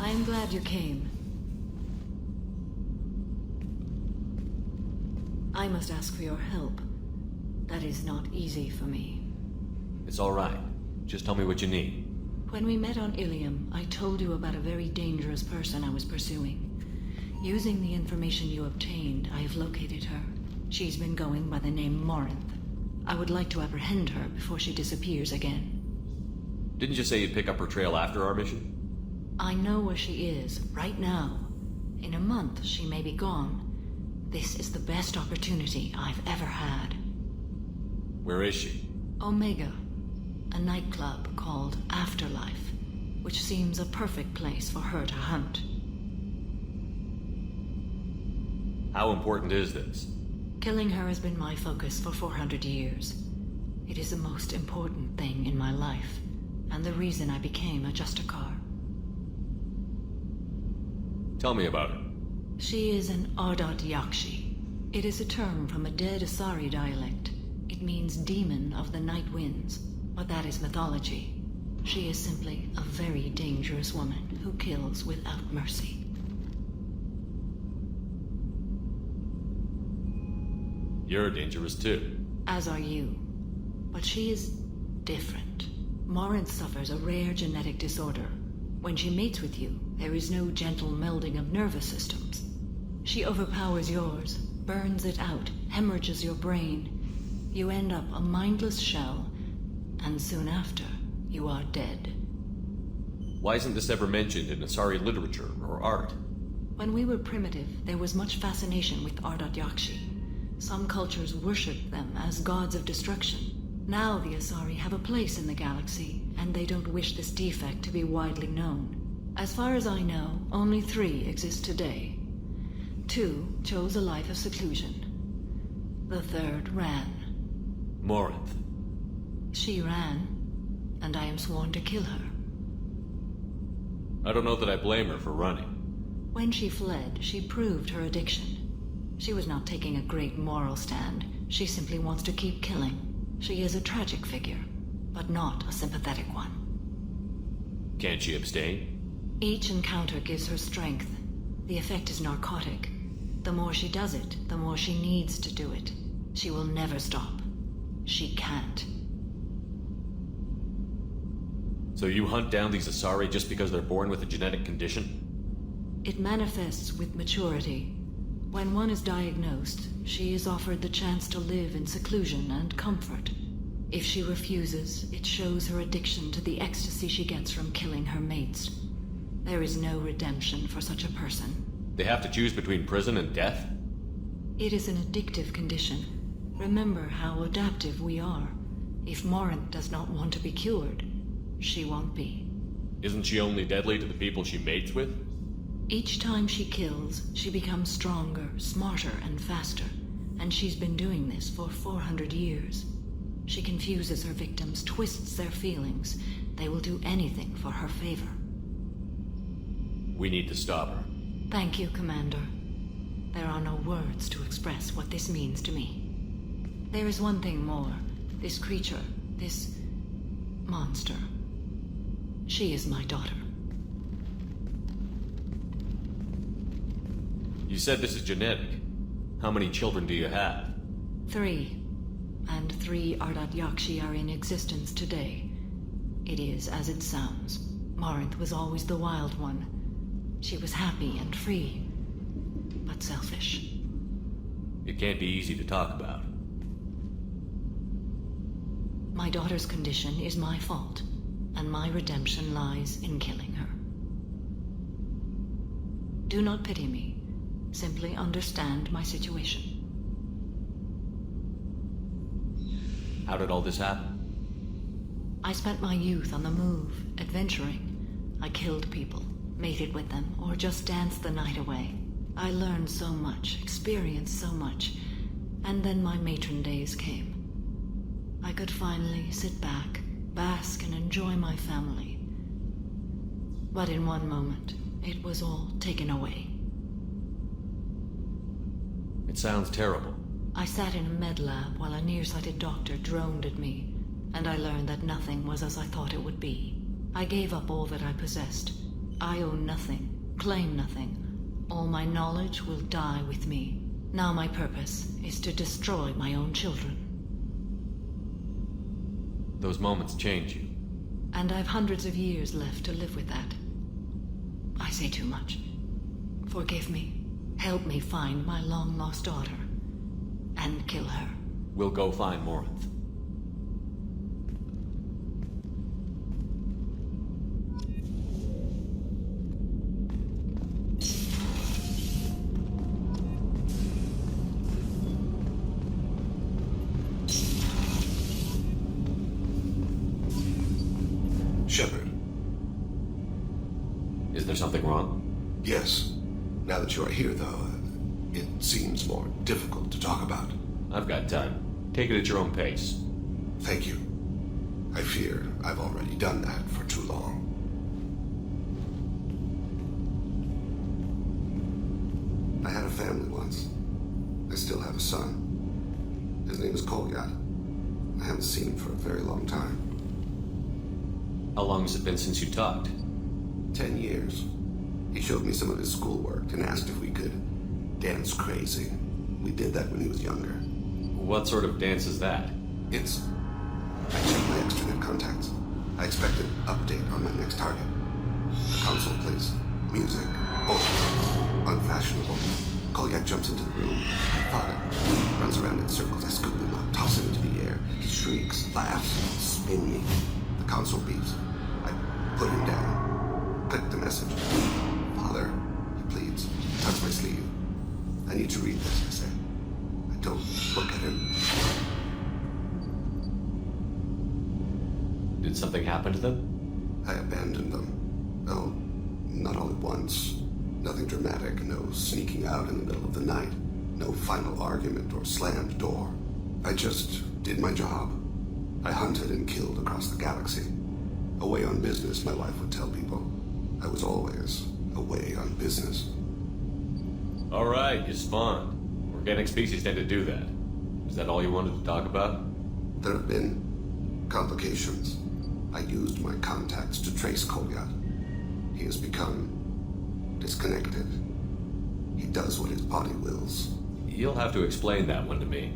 I'm glad you came. I must ask for your help. That is not easy for me.
It's all right. Just tell me what you need.
When we met on Ilium, I told you about a very dangerous person I was pursuing. Using the information you obtained, I have located her. She's been going by the name Morinth. I would like to apprehend her before she disappears again.
Didn't you say you'd pick up her trail after our mission?
I know where she is, right now. In a month, she may be gone. This is the best opportunity I've ever had.
Where is she?
Omega, a nightclub called Afterlife, which seems a perfect place for her to hunt.
How important is this?
Killing her has been my focus for 400 years. It is the most important thing in my life, and the reason I became a Justicar.
Tell me about her.
She is an Ardat Yakshi. It is a term from a dead Asari dialect. It means demon of the night winds, but that is mythology. She is simply a very dangerous woman who kills without mercy.
You're dangerous too.
As are you. But she is different. Morinth suffers a rare genetic disorder. When she mates with you, there is no gentle melding of nervous systems. She overpowers yours, burns it out, hemorrhages your brain. You end up a mindless shell, and soon after, you are dead.
Why isn't this ever mentioned in Asari literature or art?
When we were primitive, there was much fascination with Ardat Yakshi. Some cultures worshipped them as gods of destruction. Now the Asari have a place in the galaxy, and they don't wish this defect to be widely known. As far as I know, only 3 exist today. 2 chose a life of seclusion. The 3rd ran.
Morinth.
She ran, and I am sworn to kill her.
I don't know that I blame her for running.
When she fled, she proved her addiction. She was not taking a great moral stand. She simply wants to keep killing. She is a tragic figure, but not a sympathetic one.
Can't she abstain?
Each encounter gives her strength. The effect is narcotic. The more she does it, the more she needs to do it. She will never stop. She can't.
So you hunt down these Asari just because they're born with a genetic condition?
It manifests with maturity. When one is diagnosed, she is offered the chance to live in seclusion and comfort. If she refuses, it shows her addiction to the ecstasy she gets from killing her mates. There is no redemption for such a person.
They have to choose between prison and death?
It is an addictive condition. Remember how adaptive we are. If Morinth does not want to be cured, she won't be.
Isn't she only deadly to the people she mates with?
Each time she kills, she becomes stronger, smarter, and faster. And she's been doing this for 400 years. She confuses her victims, twists their feelings. They will do anything for her favor.
We need to stop her.
Thank you, Commander. There are no words to express what this means to me. There is one thing more. This creature, this monster. She is my daughter.
You said this is genetic. How many children do you have?
3. and 3 Ardat Yakshi are in existence today. It is as it sounds. Marinth was always the wild one. She was happy and free, but selfish.
It can't be easy to talk about.
My daughter's condition is my fault, and my redemption lies in killing her. Do not pity me. Simply understand my situation.
How did all this happen?
I spent my youth on the move, adventuring. I killed people, mated with them, or just danced the night away. I learned so much, experienced so much, and then my matron days came. I could finally sit back, bask, and enjoy my family. But in one moment, it was all taken away.
It sounds terrible.
I sat in a med lab while a nearsighted doctor droned at me, and I learned that nothing was as I thought it would be. I gave up all that I possessed. I own nothing, claim nothing. All my knowledge will die with me. Now my purpose is to destroy my own children.
Those moments change you.
And I've hundreds of years left to live with that. I say too much. Forgive me. Help me find my long-lost daughter. And kill her.
We'll go find Morinth.
Shepard.
Is there something wrong?
Yes. Now that you are here, though, it seems more difficult to talk about.
I've got time. Take it at your own pace.
Thank you. I fear I've already done that for too long. I had a family once. I still have a son. His name is Kolyat. I haven't seen him for a very long time.
How long has it been since you talked?
10 years. He showed me some of his schoolwork and asked if we could dance crazy. We did that when he was younger.
What sort of dance is that?
I checked my extranet contacts. I expect an update on my next target. The console plays music, old, unfashionable. Kolyat jumps into the room. My father runs around in circles. I scoop him up, toss him into the air. He shrieks, laughs, spin me. The console beeps. I put him down. Click the message. Father, he pleads. Touch my sleeve. I need to read this, I say. I don't look at him.
Did something happen to them?
I abandoned them. Oh, not all at once. Nothing dramatic, no sneaking out in the middle of the night. No final argument or slammed door. I just did my job. I hunted and killed across the galaxy. Away on business, my wife would tell people. I was always away on business.
All right, you spawned. Organic species tend to do that. Is that all you wanted to talk about?
There have been complications. I used my contacts to trace Kolyat. He has become disconnected. He does what his body wills.
You'll have to explain that one to me.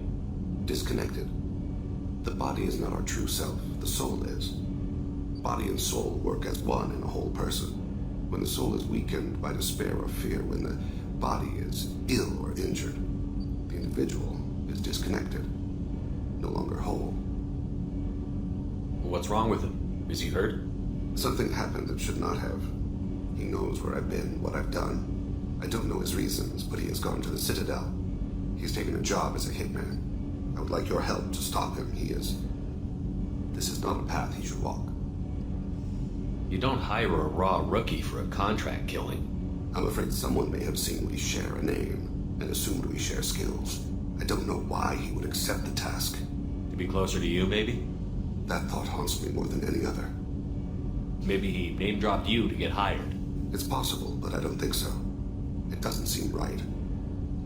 Disconnected. The body is not our true self. The soul is. Body and soul work as one in a whole person. When the soul is weakened by despair or fear, when the body is ill or injured, the individual is disconnected, no longer whole.
What's wrong with him? Is he hurt?
Something happened that should not have. He knows where I've been, what I've done. I don't know his reasons, but he has gone to the Citadel. He's taken a job as a hitman. I would like your help to stop him. This is not a path he should walk.
You don't hire a raw rookie for a contract killing.
I'm afraid someone may have seen we share a name and assumed we share skills. I don't know why he would accept the task.
To be closer to you, maybe?
That thought haunts me more than any other.
Maybe he name-dropped you to get hired.
It's possible, but I don't think so. It doesn't seem right.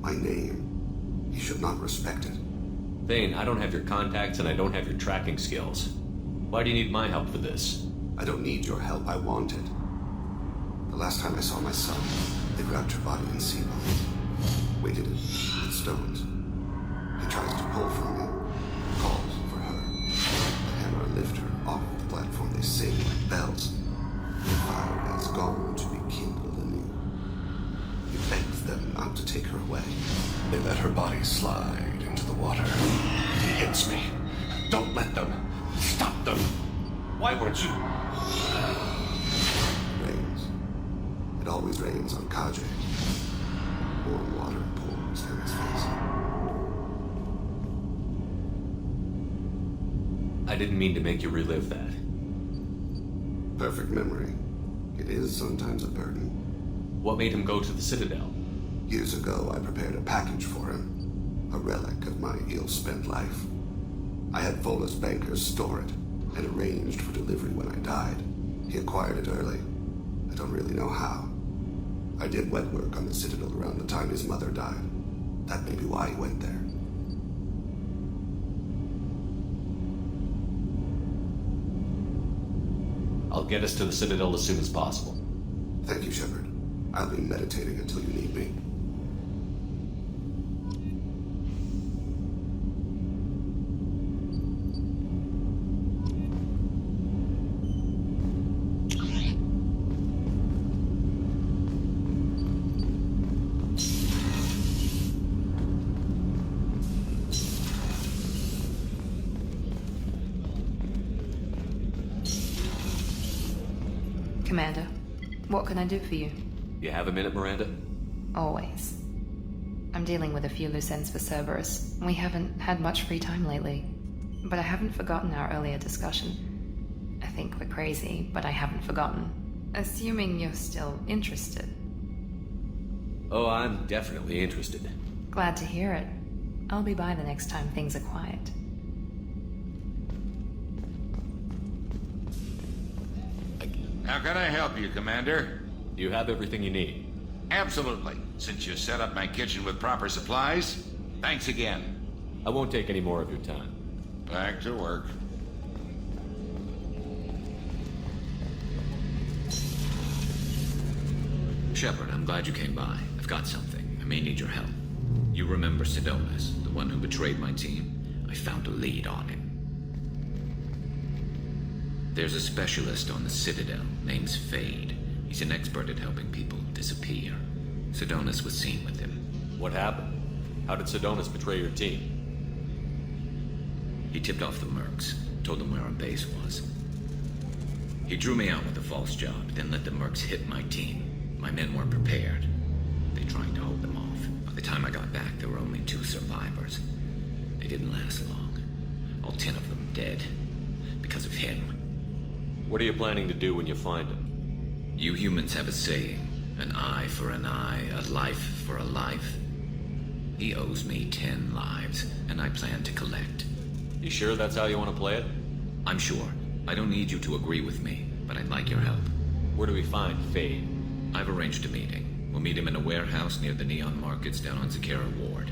My name. He should not respect it.
Thane, I don't have your contacts and I don't have your tracking skills. Why do you need my help for this?
I don't need your help. I want it. The last time I saw my son, they grabbed your body in sea weighted it with stones. He tries to pull from me, call
them. Why weren't you?
Rains. It always rains on Kadre. Warm water pours down his face.
I didn't mean to make you relive that.
Perfect memory. It is sometimes a burden.
What made him go to the Citadel?
Years ago, I prepared a package for him. A relic of my ill-spent life. I had Volus bankers store it, and arranged for delivery when I died. He acquired it early. I don't really know how. I did wet work on the Citadel around the time his mother died. That may be why he went there.
I'll get us to the Citadel as soon as possible.
Thank you, Shepard. I'll be meditating until you need me.
Commander, what can I do for you?
You have a minute, Miranda?
Always. I'm dealing with a few loose ends for Cerberus. We haven't had much free time lately. But I haven't forgotten our earlier discussion. I think we're crazy, but I haven't forgotten. Assuming you're still interested.
Oh, I'm definitely interested.
Glad to hear it. I'll be by the next time things are quiet.
How can I help you, Commander?
You have everything you need.
Absolutely. Since you set up my kitchen with proper supplies, thanks again.
I won't take any more of your time.
Back to work.
Shepard, I'm glad you came by. I've got something. I may need your help. You remember Sidonus, the one who betrayed my team? I found a lead on him. There's a specialist on the Citadel, name's Fade. He's an expert at helping people disappear. Sidonus was seen with him.
What happened? How did Sidonus betray your team?
He tipped off the mercs, told them where our base was. He drew me out with a false job, then let the mercs hit my team. My men weren't prepared. They tried to hold them off. By the time I got back, there were only 2 survivors. They didn't last long. All 10 of them dead. Because of him.
What are you planning to do when you find him?
You humans have a saying, an eye for an eye, a life for a life. He owes me 10 lives, and I plan to collect.
You sure that's how you want to play it?
I'm sure. I don't need you to agree with me, but I'd like your help.
Where do we find Fade?
I've arranged a meeting. We'll meet him in a warehouse near the Neon Markets down on Zakera Ward.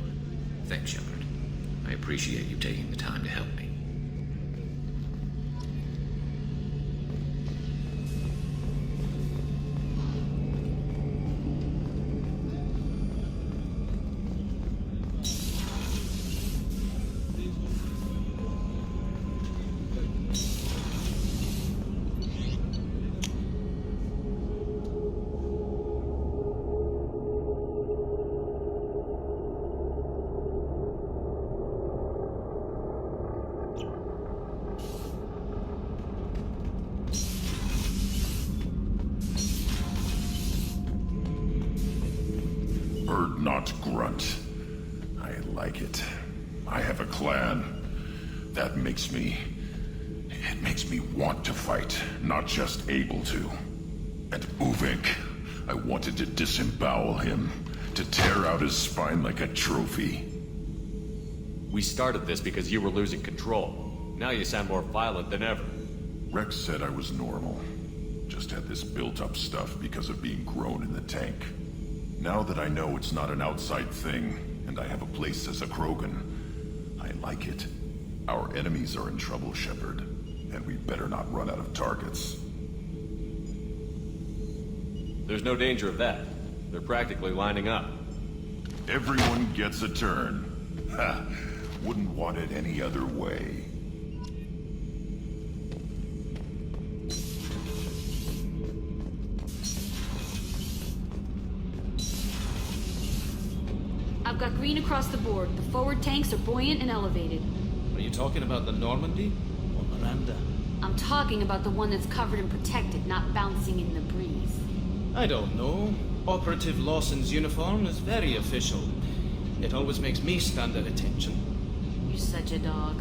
Thanks, Shepard. I appreciate you taking the time to help me.
Not grunt. I like it. I have a clan. That makes me... It makes me want to fight, not just able to. And Uvink, I wanted to disembowel him, to tear out his spine like a trophy.
We started this because you were losing control. Now you sound more violent than ever.
Rex said I was normal. Just had this built-up stuff because of being grown in the tank. Now that I know it's not an outside thing, and I have a place as a Krogan, I like it. Our enemies are in trouble, Shepard, and we better not run out of targets.
There's no danger of that. They're practically lining up.
Everyone gets a turn. Ha! Wouldn't want it any other way.
I've got green across the board. The forward tanks are buoyant and elevated.
Are you talking about the Normandy or Miranda?
talking about the one that's covered and protected, not bouncing in the breeze.
I don't know. Operative Lawson's uniform is very official. It always makes me stand at attention.
You're such a dog.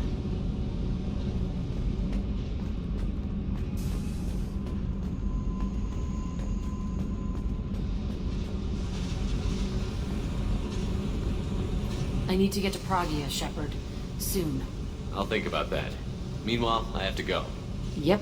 I need to get to Pragia, Shepard. Soon.
I'll think about that. Meanwhile, I have to go.
Yep.